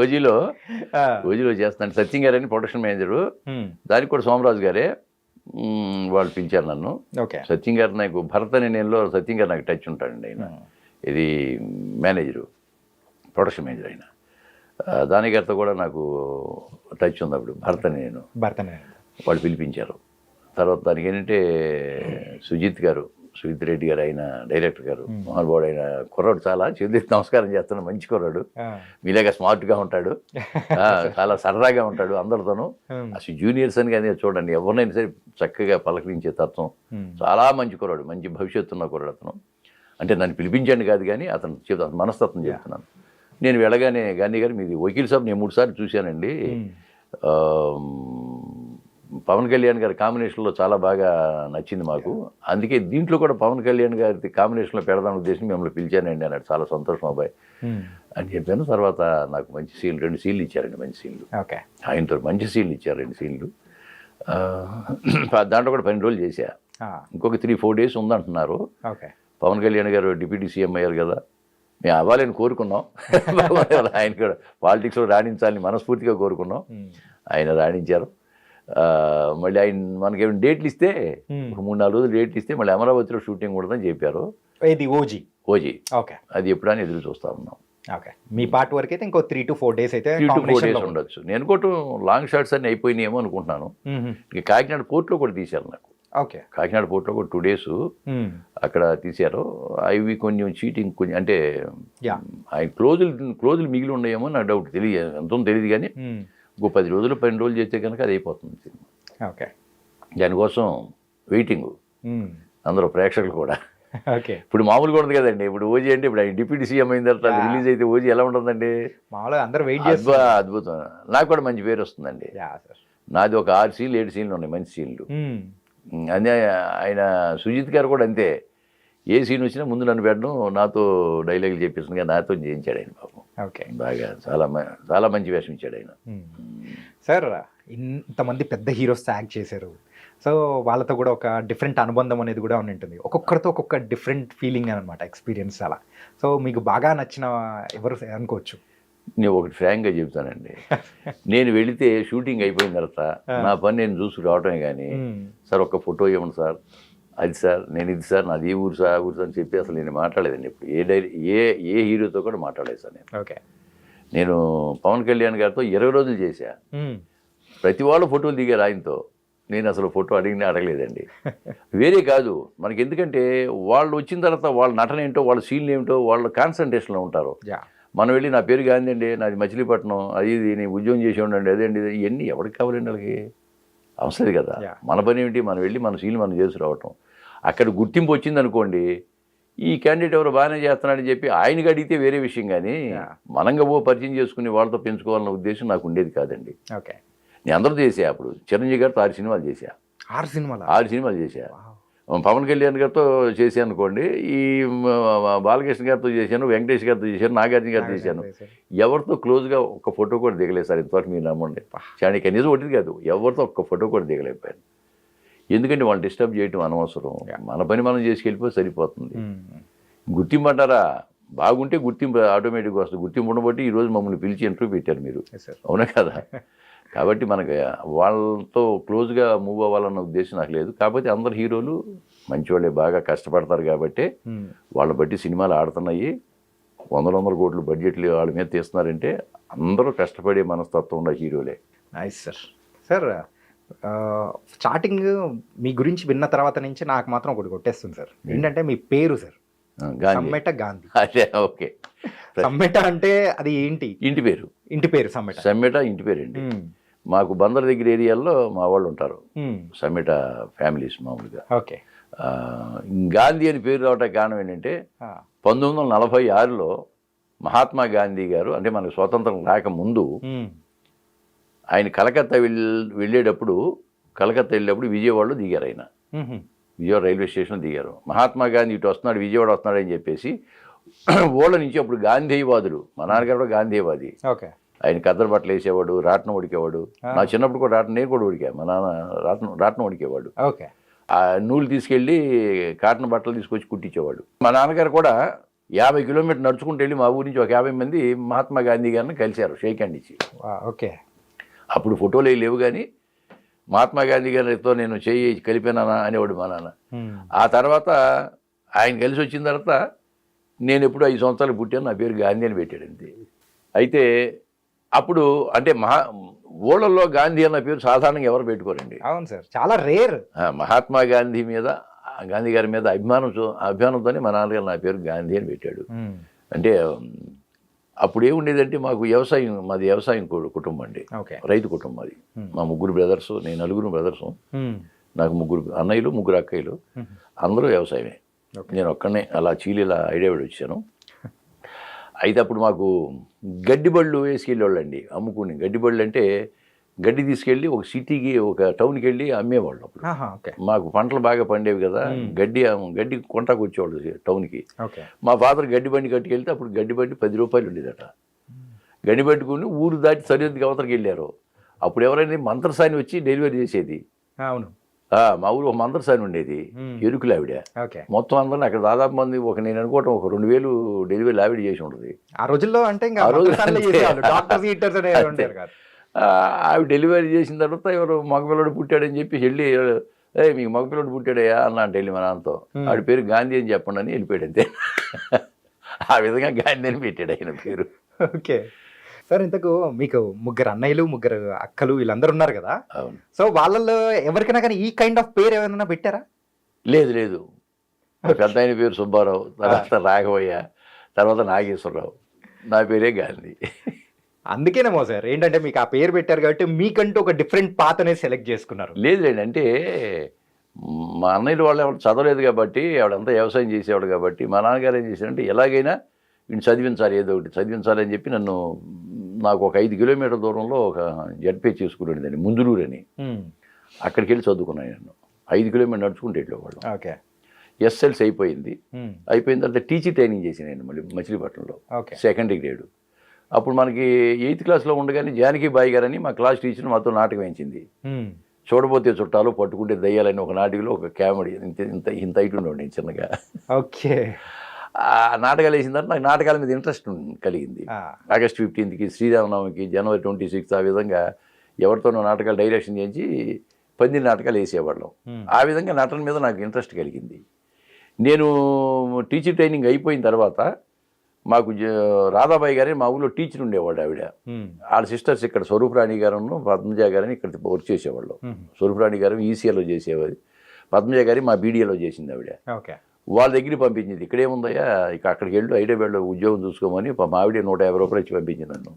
ఓజీలో చేస్తున్నాను. సత్యం గారు అని ప్రొడక్షన్ మేనేజరు. దానికి కూడా సోమరాజు గారే వాళ్ళు పిలిచారు నన్ను. సత్యం గారు నాకు భరత్ అనే నేనులో సత్యం గారు నాకు టచ్ ఉంటాడండి. ఆయన ఇది మేనేజరు, ప్రొడక్షన్ మేనేజర్ ఆయన. దాని గారితో కూడా నాకు టచ్ ఉంది. అప్పుడు భరత్ అని నేను వాళ్ళు పిలిపించారు. తర్వాత దానికి ఏంటంటే సుజిత్ రెడ్డి గారు ఆయన డైరెక్టర్ గారు మహానుభావుడు. ఆయన కుర్రాడు, చాలా చేతులెత్తి నమస్కారం చేస్తున్నాడు. మంచి కుర్రాడు, మీలాగా స్మార్ట్గా ఉంటాడు, చాలా సరదాగా ఉంటాడు అందరితోనూ. అసలు జూనియర్స్ అని కానీ చూడండి ఎవరినైనా సరే చక్కగా పలకరించే తత్వం. చాలా మంచి కుర్రాడు, మంచి భవిష్యత్తు ఉన్న కుర్రాడు అతను. అంటే నన్ను పిలిపించండి కాదు కానీ అతను మనస్తత్వం చెప్తున్నాను. నేను వెళ్ళగానే గాంధీ గారు మీది వకీల్ సాబ్ నేను 3 సార్లు చూశానండి. పవన్ కళ్యాణ్ గారి కాంబినేషన్లో చాలా బాగా నచ్చింది మాకు. అందుకే దీంట్లో కూడా పవన్ కళ్యాణ్ గారి కాంబినేషన్లో పెడదాని ఉద్దేశం మిమ్మల్ని పిలిచానండి అన్నాడు. చాలా సంతోషం అబ్బాయి అని చెప్పాను. తర్వాత నాకు మంచి సీన్లు 2 సీన్లు ఇచ్చారండి. మంచి సీన్లు ఆయనతో మంచి సీన్లు ఇచ్చారు. 2 సీన్లు. దాంట్లో కూడా 12 రోజులు చేశా. ఇంకొక 3-4 days ఉందంటున్నారు. పవన్ కళ్యాణ్ గారు డిప్యూటీ సీఎం అయ్యారు కదా, మేము అవ్వాలని కోరుకున్నాం. ఆయన కూడా పాలిటిక్స్లో రాణించాలని మనస్ఫూర్తిగా కోరుకున్నాం. ఆయన రాణించారు. మళ్ళీ ఆయన మనకేమైనా డేట్లు ఇస్తే 3-4 రోజులు డేట్లు ఇస్తే మళ్ళీ అమరావతిలో షూటింగ్ ఉండదని చెప్పారు. ఓజీ అది ఎప్పుడని ఎదురు చూస్తా ఉన్నాం. మీ పార్ట్ వరకు అయితే ఇంకో 3 to 4 days అయితే 3 to 4 days ఉండొచ్చు. నేను కూడా లాంగ్ షాట్స్ అన్ని అయిపోయినాయేమో అనుకుంటున్నాను. ఇక కాకినాడ పోర్ట్లో కూడా తీశారు నాకు. కాకినాడ పోర్ట్లో కూడా 2 days అక్కడ తీశారు. అవి కొంచెం చీటింగ్ కొంచెం అంటే ఆయన క్లోజులు మిగిలి ఉన్నాయేమో నా డౌట్. ఎంతో తెలియదు కానీ ఇంకో 10 రోజులు 12 రోజులు చేస్తే కనుక అది అయిపోతుంది సినిమా. దానికోసం వెయిటింగ్ అందరూ ప్రేక్షకులు కూడా. ఓకే. ఇప్పుడు మామూలుగా ఉండదు కదండి. ఇప్పుడు ఓజీ అంటే ఇప్పుడు ఆయన డిప్యూటీ సీఎం అయిన తర్వాత రిలీజ్ అయితే ఓజీ ఎలా ఉంటుందండి? మామూలుగా అందరూ వెయిట్ చేస్తారు. అద్భుతం. నాకు కూడా మంచి పేరు వస్తుందండి. సార్. నాది ఒక 6 సీన్లు 7 సీన్లు ఉన్నాయి, మంచి సీన్లు. అదే ఆయన సుజిత్ గారు కూడా అంతే. ఏ సీన్ వచ్చినా ముందు నన్ను పెట్టడం, నాతో డైలాగులు చెప్పేసిందిగా నాతో చేయించాడు ఆయన పాపం. ఓకే. బాగా చాలా మంచి వేషం ఇచ్చాడు ఆయన. సార్ ఇంతమంది పెద్ద హీరోస్ యాక్ట్ చేశారు. సో వాళ్ళతో కూడా ఒక డిఫరెంట్ అనుబంధం అనేది కూడా ఉంటుంది. ఒక్కొక్కరితో ఒక్కొక్క డిఫరెంట్ ఫీలింగ్ అనమాట, ఎక్స్పీరియన్స్ అలా. సో మీకు బాగా నచ్చిన ఎవరు అనుకోవచ్చు? నేను ఒకటి ఫ్రాంక్గా చెబుతానండి. నేను వెళితే షూటింగ్ అయిపోయిన తర్వాత నా పని నేను చూసి రావటమే కానీ, సార్ ఒక్క ఫోటో ఇవ్వండి సార్, అది సార్ నేను ఇది సార్ నాది ఊరు సార్ ఊరు సార్ అని చెప్పి అసలు నేను మాట్లాడలేదండి. ఇప్పుడు ఏ హీరోతో కూడా మాట్లాడలేదు సార్ నేను. ఓకే. నేను పవన్ కళ్యాణ్ గారితో 20 రోజులు చేశా. ప్రతి వాళ్ళు ఫోటోలు దిగారు ఆయనతో. నేను అసలు ఫోటో అడగలేదండి. వేరే కాదు మనకి, ఎందుకంటే వాళ్ళు వచ్చిన తర్వాత వాళ్ళ నటన ఏంటో, వాళ్ళ సీన్లు ఏమిటో, వాళ్ళ కాన్సన్ట్రేషన్లో ఉంటారు. మనం వెళ్ళి నా పేరు గాంధీ అండి, నాది మచిలీపట్నం, అది ఇది నేను ఉద్యోగం చేసి ఉండండి, అదేంటి ఇవన్నీ ఎవరికి కావాలండి? వాళ్ళకి అవసరం కదా. మన పని ఏమిటి? మనం వెళ్ళి మన సీన్లు మనం చేసి రావటం. అక్కడ గుర్తింపు వచ్చింది అనుకోండి, ఈ క్యాండిడేట్ ఎవరు బాగానే చేస్తున్నాడని చెప్పి ఆయనకి అడిగితే వేరే విషయం, కానీ మనంగా పరిచయం చేసుకుని వాళ్ళతో పెంచుకోవాలన్న ఉద్దేశం నాకు ఉండేది కాదండి. ఓకే. నేను అందరూ చేసా. అప్పుడు చిరంజీవి గారితో 6 సినిమాలు చేశా. 6 సినిమాలు చేశా. పవన్ కళ్యాణ్ గారితో చేశాను అనుకోండి, ఈ బాలకృష్ణ గారితో చేశాను, వెంకటేష్ గారితో చేశాను, నాగార్జున గారితో చేశాను. ఎవరితో క్లోజ్గా ఒక్క ఫోటో కూడా దిగలేదు సార్ ఇంతవరకు. మీరు నమ్మండి, చాలా కనీసం ఒకటి కాదు, ఎవరితో ఒక్క ఫోటో కూడా దిగలేకపోయాను. ఎందుకంటే వాళ్ళు డిస్టర్బ్ చేయటం అనవసరం. మన పని మనం చేసుకెళ్ళిపోతే సరిపోతుంది. గుర్తింపు అంటారా? బాగుంటే గుర్తింపు ఆటోమేటిక్గా వస్తుంది. గుర్తింపు ఉండబట్టి ఈరోజు మమ్మల్ని పిలిచి ఇంటర్వ్యూ పెట్టారు మీరు, అవునా కదా? కాబట్టి మనకి వాళ్ళతో క్లోజ్గా మూవ్ అవ్వాలన్న ఉద్దేశం నాకు లేదు. కాకపోతే అందరు హీరోలు మంచివాళ్ళే, బాగా కష్టపడతారు కాబట్టి వాళ్ళ బట్టి సినిమాలు ఆడుతున్నాయి. 100 కోట్లు బడ్జెట్లు వాళ్ళ మీద తీస్తున్నారంటే అందరూ కష్టపడే మనస్తత్వం ఉన్న హీరోలే. Nice sir. సార్ స్టార్టింగ్ మీ గురించి విన్న తర్వాత నుంచి నాకు మాత్రం ఒకటి కొట్టేస్తుంది సార్. ఏంటంటే మీ పేరు సార్, సమ్మెట గాంధీ. అదే. ఓకే. సమ్మెట అంటే అది ఏంటి? ఇంటి పేరు. ఇంటి పేరు సమ్మెట. సమ్మెట ఇంటి పేరండి. మాకు బందర్ దగ్గర ఏరియాలో మా వాళ్ళు ఉంటారు, సమ్మెట ఫ్యామిలీస్ మామూలుగా. ఓకే. గాంధీ అని పేరు రావడానికి కారణం ఏంటంటే 1946లో మహాత్మా గాంధీ గారు, అంటే మనకు స్వాతంత్రం రాకముందు, ఆయన కలకత్తా వెళ్ళేటప్పుడు విజయవాడలో దిగారు. ఆయన విజయవాడ రైల్వే స్టేషన్లో దిగారు. మహాత్మా గాంధీ ఇటు వస్తున్నాడు, విజయవాడ వస్తున్నాడు అని చెప్పేసి ఓళ్ళ నుంచి అప్పుడు గాంధీవాదులు, మా నాన్నగారు కూడా గాంధీవాది. ఓకే. ఆయన కద్దరు బట్టలు వేసేవాడు, రాట్నం ఉడికేవాడు. నా చిన్నప్పుడు కూడా నేను కూడా ఉడికా. మా నాన్న రాట్నం ఉడికేవాడు. ఓకే. ఆ నూలు తీసుకెళ్ళి కాటన్ బట్టలు తీసుకొచ్చి కుట్టించేవాడు. మా నాన్నగారు కూడా 50 కిలోమీటర్లు నడుచుకుంటూ వెళ్ళి మా ఊరి నుంచి ఒక 50 మంది మహాత్మా గాంధీ గారిని కలిశారు, షేక్ హ్యాండ్ ఇచ్చి. ఓకే. అప్పుడు ఫోటోలు లేవు, కానీ మహాత్మా గాంధీ గారితో నేను చేయి కలిపానా అనేవాడు మా నాన్న. ఆ తర్వాత ఆయన కలిసి వచ్చిన తర్వాత నేను ఎప్పుడు 5 సంవత్సరాలు పుట్టాను, నా పేరు గాంధీ అని పెట్టాడు అంతే. అయితే అప్పుడు అంటే ఊళ్ళల్లో గాంధీ అన్న పేరు సాధారణంగా ఎవరు పెట్టుకోరండి. అవును సార్, చాలా రేర్. మహాత్మా గాంధీ మీద, గాంధీ గారి మీద అభిమానంతోనే మా నాన్నగారు నా పేరు గాంధీ అని పెట్టాడు. అంటే అప్పుడు ఏముండేదంటే మాకు మాది వ్యవసాయం కుటుంబం అండి, రైతు కుటుంబం అది. మా 3 బ్రదర్స్, నేను 4 బ్రదర్స్, నాకు 3 అన్నయ్యలు 3 అక్కయ్యలు, అందరూ వ్యవసాయమే. నేను ఒక్కనే అలా చీలిలా ఐడియావిడి వచ్చాను. అయితే అప్పుడు మాకు గడ్డి బళ్ళు వేసుకెళ్ళేవాళ్ళండి అమ్ముకుని. గడ్డి బళ్ళు అంటే గడ్డి తీసుకెళ్ళి ఒక సిటీకి, ఒక టౌన్కి వెళ్ళి అమ్మేవాళ్ళు. అప్పుడు మాకు పంటలు బాగా పండేవి కదా, గడ్డి కొంటాకు వచ్చేవాళ్ళు టౌన్కి. మా ఫాదర్ గడ్డి బండి కట్టుకెళ్తే అప్పుడు గడ్డి బండి 10 రూపాయలు ఉండేదట. గడ్డి పట్టుకుని ఊరు దాటి సరిహద్దుకి అవతలకి వెళ్ళారు. అప్పుడు ఎవరైనా మంత్రసాని వచ్చి డెలివరీ చేసేది. అవును. మా ఊరు ఒక మంత్రసాని ఉండేది, ఎరుకులు ఆవిడ. మొత్తం అందరిని అక్కడ దాదాపు మంది నేను అనుకోవటం ఒక 2000 డెలివరీ ఆవిడ చేసి ఉంటుంది ఆ రోజుల్లో. అంటే ఆవిడ డెలివరీ చేసిన తర్వాత ఎవరు మగపిల్లడు పుట్టాడని చెప్పి వెళ్ళి, మీకు మగపిల్లడు పుట్టాడయా అన్న అంటే వెళ్ళి మా నాన్నతో, ఆవిడ పేరు గాంధీ అని చెప్పండి అని వెళ్ళిపోయాడు అంతే. ఆ విధంగా గాంధీ అని పెట్టాడు ఆయన పేరు. Okay sir. ఇంతకు మీకు 3 అన్నయ్యలు 3 అక్కలు వీళ్ళందరూ ఉన్నారు కదా. అవును. సో వాళ్ళల్లో ఎవరికైనా కానీ ఈ కైండ్ ఆఫ్ పేరు ఏమైనా పెట్టారా? లేదు. పెద్ద ఆయన పేరు సుబ్బారావు, తర్వాత రాఘవయ్య, తర్వాత నాగేశ్వరరావు, నా పేరే గాంధీ. అందుకేనేమో సార్, ఏంటంటే మీకు ఆ పేరు పెట్టారు కాబట్టి మీకంటూ ఒక డిఫరెంట్ పాత్ అనేది సెలెక్ట్ చేసుకున్నారు. లేదులేండి, అంటే మా అన్నయ్య వాళ్ళు ఎవరు చదవలేదు కాబట్టి ఆవిడంతా వ్యవసాయం చేసేవాడు కాబట్టి మా నాన్నగారు ఏం చేశారంటే ఎలాగైనా వీడిని చదివించాలి, ఏదో ఒకటి చదివించాలి అని చెప్పి నన్ను నాకు ఒక 5 కిలోమీటర్ల దూరంలో ఒక జడ్పీ చేసుకునేదండి ముందులూరు అని, అక్కడికి వెళ్ళి చదువుకున్నాను. నేను 5 కిలోమీటర్లు నడుచుకుంటే వెళ్ళేవాళ్ళు. ఓకే. ఎస్ఎల్సి అయిపోయింది. అయిపోయిన తర్వాత టీచర్ ట్రైనింగ్ చేశాను నేను మళ్ళీ మచిలీపట్నంలో, సెకండరీ గ్రేడ్. అప్పుడు మనకి 8th క్లాస్లో ఉండగానే జానకి బాయి గారని మా క్లాస్ టీచర్ మాతో నాటకం వేయించింది. చూడబోతే చుట్టాలు పట్టుకుంటే దయ్యాలని ఒక నాటికలో ఒక కామెడీ ఇంత ఇంత ఇంత హైట్ ఉండేవాడు నేను చిన్నగా. ఓకే. ఆ నాటకాలు వేసిన తర్వాత నాకు నాటకాల మీద ఇంట్రెస్ట్ కలిగింది. ఆగస్ట్ 15కి, శ్రీరామనవమికి, జనవరి 26 ఆ విధంగా ఎవరితోనో నాటకాలు డైరెక్షన్ చేయించి 10 నాటకాలు వేసేవాళ్ళం. ఆ విధంగా నటన మీద నాకు ఇంట్రెస్ట్ కలిగింది. నేను టీచర్ ట్రైనింగ్ అయిపోయిన తర్వాత మాకు రాధాబాయి గారని మా ఊళ్ళో టీచర్ ఉండేవాడు. వాళ్ళ సిస్టర్స్ ఇక్కడ స్వరూపరాణి గారును పద్మజ గారని ఇక్కడ వర్క్ చేసేవాళ్ళు. స్వరూపరాణి గారు ఈసీఏలో చేసేవారు, పద్మజ గారి మా బీడీఏలో చేసింది ఆవిడ. వాళ్ళ దగ్గరికి పంపించింది. ఇక్కడేముందయ్యా, ఇక అక్కడికి వెళ్ళు, హైదరాబాద్లో ఉద్యోగం చూసుకోమని ఆవిడ 150 రూపాయలు ఇచ్చి పంపించింది నన్ను.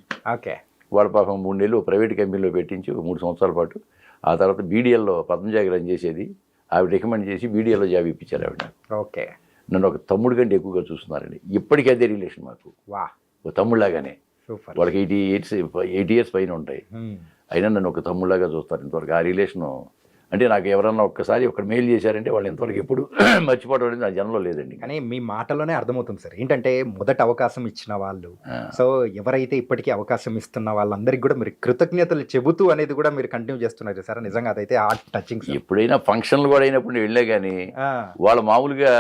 వాళ్ళ పాపం 3 నెలలు ప్రైవేట్ కంపెనీలో పెట్టించి 3 సంవత్సరాల పాటు. ఆ తర్వాత బీడీఎల్లో పద్మజ గారు అని చేసేది, ఆవిడ రికమెండ్ చేసి బీడీఎల్లో జాబ్ ఇప్పించారు ఆవిడ. ఓకే. నన్ను ఒక తమ్ముడు కంటే ఎక్కువగా చూస్తున్నారండి. ఇప్పటికీ అదే రిలేషన్ మాకు, ఒక తమ్ముళ్ళలాగానే. వాళ్ళకి 80 years పైన ఉంటాయి, అయినా నన్ను ఒక తమ్ముళ్ళలాగా చూస్తారు. ఇంతవరకు ఆ రిలేషను అంటే నాకు ఎవరన్నా ఒక్కసారి ఒక మెయిల్ చేశారంటే వాళ్ళు ఇంతవరకు ఎప్పుడు మర్చిపోవడం అనేది నా జన్మలో లేదండి. కానీ మీ మాటలోనే అర్థమవుతుంది సార్, ఏంటంటే మొదటి అవకాశం ఇచ్చిన వాళ్ళు, సో ఎవరైతే ఇప్పటికీ అవకాశం ఇస్తున్న వాళ్ళందరికీ కూడా మీరు కృతజ్ఞతలు చెబుతూ అనేది కూడా మీరు కంటిన్యూ చేస్తున్నారు సార్. నిజంగా అదైతే హార్ట్ టచింగ్. ఎప్పుడైనా ఫంక్షన్లు కూడా అయినప్పుడు నేను వెళ్ళే కానీ వాళ్ళు మామూలుగా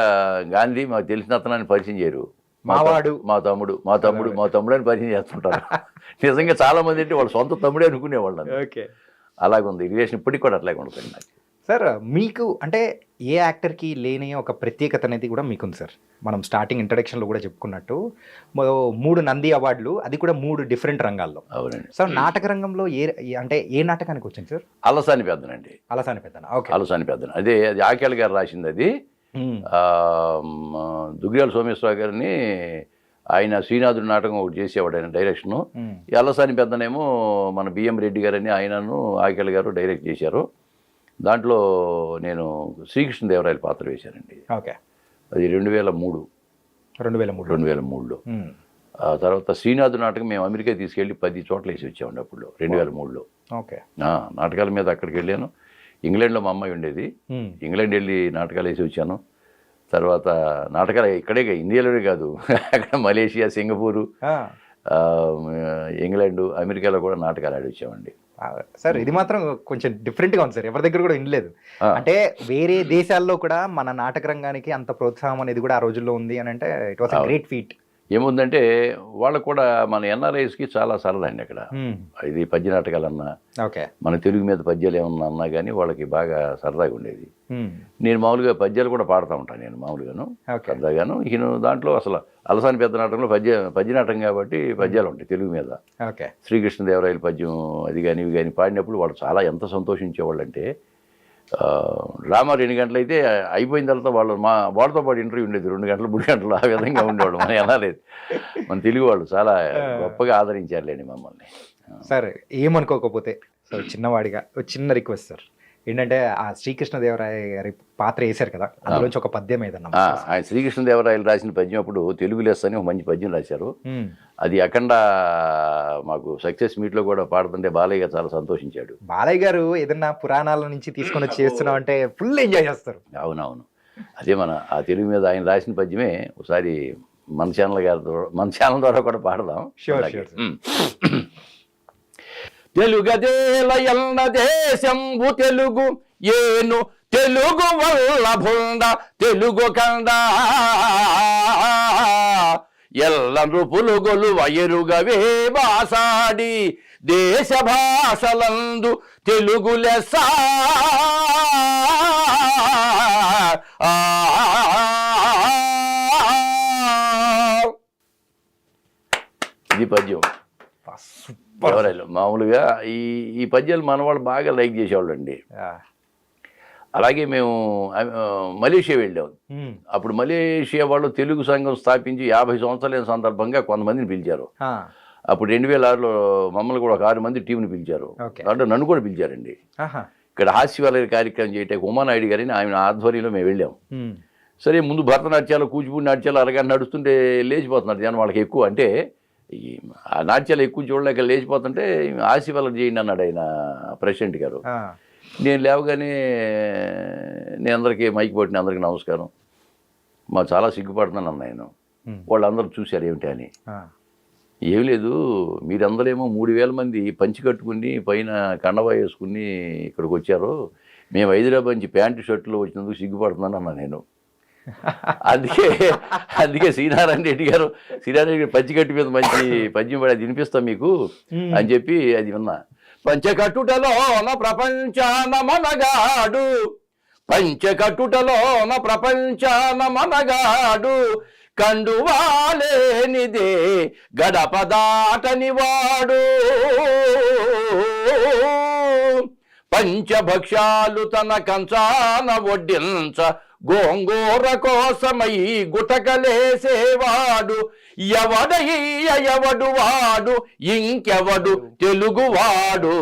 గాంధీ మాకు తెలిసిన అతనాన్ని పరిచయం చేయరు. మావాడు, మా తమ్ముడు, మా తమ్ముడు, మా తమ్ముడు అని పరిచయం చేస్తుంటారు. నిజంగా చాలా మంది అంటే వాళ్ళు సొంత తమ్ముడే అనుకునేవాళ్ళు. ఓకే. అలాగుంది రిలేషన్, ఇప్పటికి కూడా అట్లాగే ఉంటుంది నాకు. సార్ మీకు అంటే ఏ యాక్టర్కి లేని ఒక ప్రత్యేకత అనేది కూడా మీకుంది సార్. మనం స్టార్టింగ్ ఇంట్రడక్షన్లో కూడా చెప్పుకున్నట్టు 3 నంది అవార్డులు, అది కూడా 3 డిఫరెంట్ రంగాల్లో. అవునండి సార్. నాటక రంగంలో అంటే ఏ నాటకానికి వచ్చింది సార్? అలసాని పెద్దనండి. అలసాని పెద్దన. ఓకే. అలసాని పెద్దన అది ఆకేళ గారు రాసింది. అది దుగ్గ్యాల సోమేశ్వరరావు గారిని ఆయన శ్రీనాథుడి నాటకం ఒకటి చేసేవాడు ఆయన డైరెక్షను. అలసాని పెద్దనేమో మన బిఎం రెడ్డి గారని ఆయనను ఆకేళ గారు డైరెక్ట్ చేశారు. దాంట్లో నేను శ్రీకృష్ణదేవరాయల పాత్ర వేశానండి. ఓకే. అది 2003లో. ఆ తర్వాత శ్రీనాథు నాటకం మేము అమెరికా తీసుకెళ్ళి 10 చోట్ల వేసి వచ్చామండి అప్పుడు 2003లో. ఓకే. నాటకాల మీద అక్కడికి వెళ్ళాను. ఇంగ్లాండ్లో మా అమ్మాయి ఉండేది, ఇంగ్లాండ్ వెళ్ళి నాటకాలు వేసి వచ్చాను. తర్వాత నాటకాలు ఇక్కడే ఇండియాలోనే కాదు, అక్కడ మలేషియా, సింగపూరు, ఇంగ్లాండ్, అమెరికాలో కూడా నాటకాలు ఆడి వచ్చామండి. సార్ ఇది మాత్రం కొంచెం డిఫరెంట్గా ఉంది సార్, ఎవరి దగ్గర కూడా వినలేదు. అంటే వేరే దేశాల్లో కూడా మన నాటక రంగానికి అంత ప్రోత్సాహం అనేది కూడా ఆ రోజుల్లో ఉంది అని అంటే ఇట్ వాస్ గ్రేట్ ఫీట్. ఏముందంటే వాళ్ళకు కూడా మన ఎన్ఆర్ఐస్కి చాలా సరదా అండి అక్కడ. ఇది పద్య నాటకాలన్నా, మన తెలుగు మీద పద్యాలు ఏమన్నా అన్నా కానీ వాళ్ళకి బాగా సరదాగా ఉండేది. నేను మామూలుగా పద్యాలు కూడా పాడుతూ ఉంటాను నేను మామూలుగాను, సరదాగాను. ఈయన దాంట్లో అసలు అలసాని పెద్ద నాటకంలో పద్య నాటకం కాబట్టి పద్యాలు ఉంటాయి తెలుగు మీద. శ్రీకృష్ణదేవరాయల పద్యం అది కానీ ఇవి కానీ పాడినప్పుడు వాళ్ళు చాలా ఎంత సంతోషించేవాళ్ళు అంటే, డ్రామా 2 గంటలు అయితే అయిపోయిన తర్వాత వాళ్ళతో పాటు ఇంటర్వ్యూ ఉండేది 2 గంటలు 3 గంటలు, ఆ విధంగా ఉండేవాళ్ళు. మన అనలేదు, మన తెలుగు వాళ్ళు చాలా గొప్పగా ఆదరించారులేండి మమ్మల్ని. సార్ ఏమనుకోకపోతే సో చిన్నవాడిగా చిన్న రిక్వెస్ట్ సార్, ఏంటంటే ఆ శ్రీకృష్ణదేవరాయ గారి పాత్ర వేశారు కదా, అందులోంచి ఒక పద్యం ఏదన్నా. ఆయన శ్రీకృష్ణదేవరాయలు రాసిన పద్యం అప్పుడు తెలుగు లెస్ అని ఒక మంచి పద్యం రాశారు. అది అఖండ మాకు సక్సెస్ మీట్లో కూడా పాడుతుంటే బాలయ్య గారు చాలా సంతోషించాడు. బాలయ్య గారు ఏదన్నా పురాణాల నుంచి తీసుకొని వచ్చి చేస్తున్నాం అంటే ఫుల్ ఎంజాయ్ చేస్తారు. అవునవును, అదే మన ఆ తెలుగు మీద ఆయన రాసిన పద్యమే ఒకసారి మన ఛానల్ ద్వారా కూడా పాడదాం. తెలుగదేలయన్న దేశంబు తెలుగు ఏను తెలుగు వల్ల భుండ తెలుగు కండ ఎల్ల నృపులుగొలు వయరుగవే బాసాడి దేశ భాషలందు తెలుగు లెస్స. ఇది పద్యం. ఎవరైనా మామూలుగా ఈ పద్యాలు మన వాళ్ళు బాగా లైక్ చేసేవాళ్ళు అండి. అలాగే మేము మలేషియా వెళ్ళాం. అప్పుడు మలేషియా వాళ్ళు తెలుగు సంఘం స్థాపించి 50 సంవత్సరాలైన సందర్భంగా కొంతమందిని పిలిచారు. అప్పుడు 2006లో మమ్మల్ని కూడా ఒక 6 మంది టీంని పిలిచారు. దాంట్లో నన్ను కూడా పిలిచారండి. ఇక్కడ హాస్యవాల కార్యక్రమం చేయటానికి ఉమానాయుడు గారిని ఆయన ఆధ్వర్యంలో మేము వెళ్ళాం. సరే ముందు భరతనాట్యాలు కూచిపూడి నాట్యాలు అరగంట నడుస్తుంటే లేచిపోతున్నారు జనం. వాళ్ళకి ఎక్కువ అంటే ఆ నాట్యాలు ఎక్కువ చూడలేక లేచిపోతుంటే హాస్యవాల చేయండి అన్నాడు ఆయన ప్రెసిడెంట్ గారు. నేను లేవగానే నేను అందరికీ మైక్ పట్టిన అందరికీ నమస్కారం, మాకు చాలా సిగ్గుపడుతున్నాను అన్న ఆయన. వాళ్ళందరూ చూశారు ఏమిటి అని. ఏం లేదు, మీరందరేమో 3000 మంది పంచి కట్టుకుని పైన కండవా వేసుకుని ఇక్కడికి వచ్చారు, మేము హైదరాబాద్ నుంచి ప్యాంటు షర్టులో వచ్చినందుకు సిగ్గుపడుతున్నాను అన్నా నేను. అందుకే శ్రీనారాయణ రెడ్డి గారు పంచి కట్టు మీద మంచి పద్యం పడి అది వినిపిస్తాం మీకు అని చెప్పి అది విన్నా. పంచకట్టుటలోన ప్రపంచాన మనగాడు, పంచకట్టుటలోన ప్రపంచాన మనగాడు, కండువాలేనిదే గడప దాటని వాడు, పంచభక్ష్యాలు తన కంచాన వడ్డించ గోంగూర కోసమై గుటకలేసేవాడు, ఎవడు వాడు ఇంకెవడు తెలుగువాడు.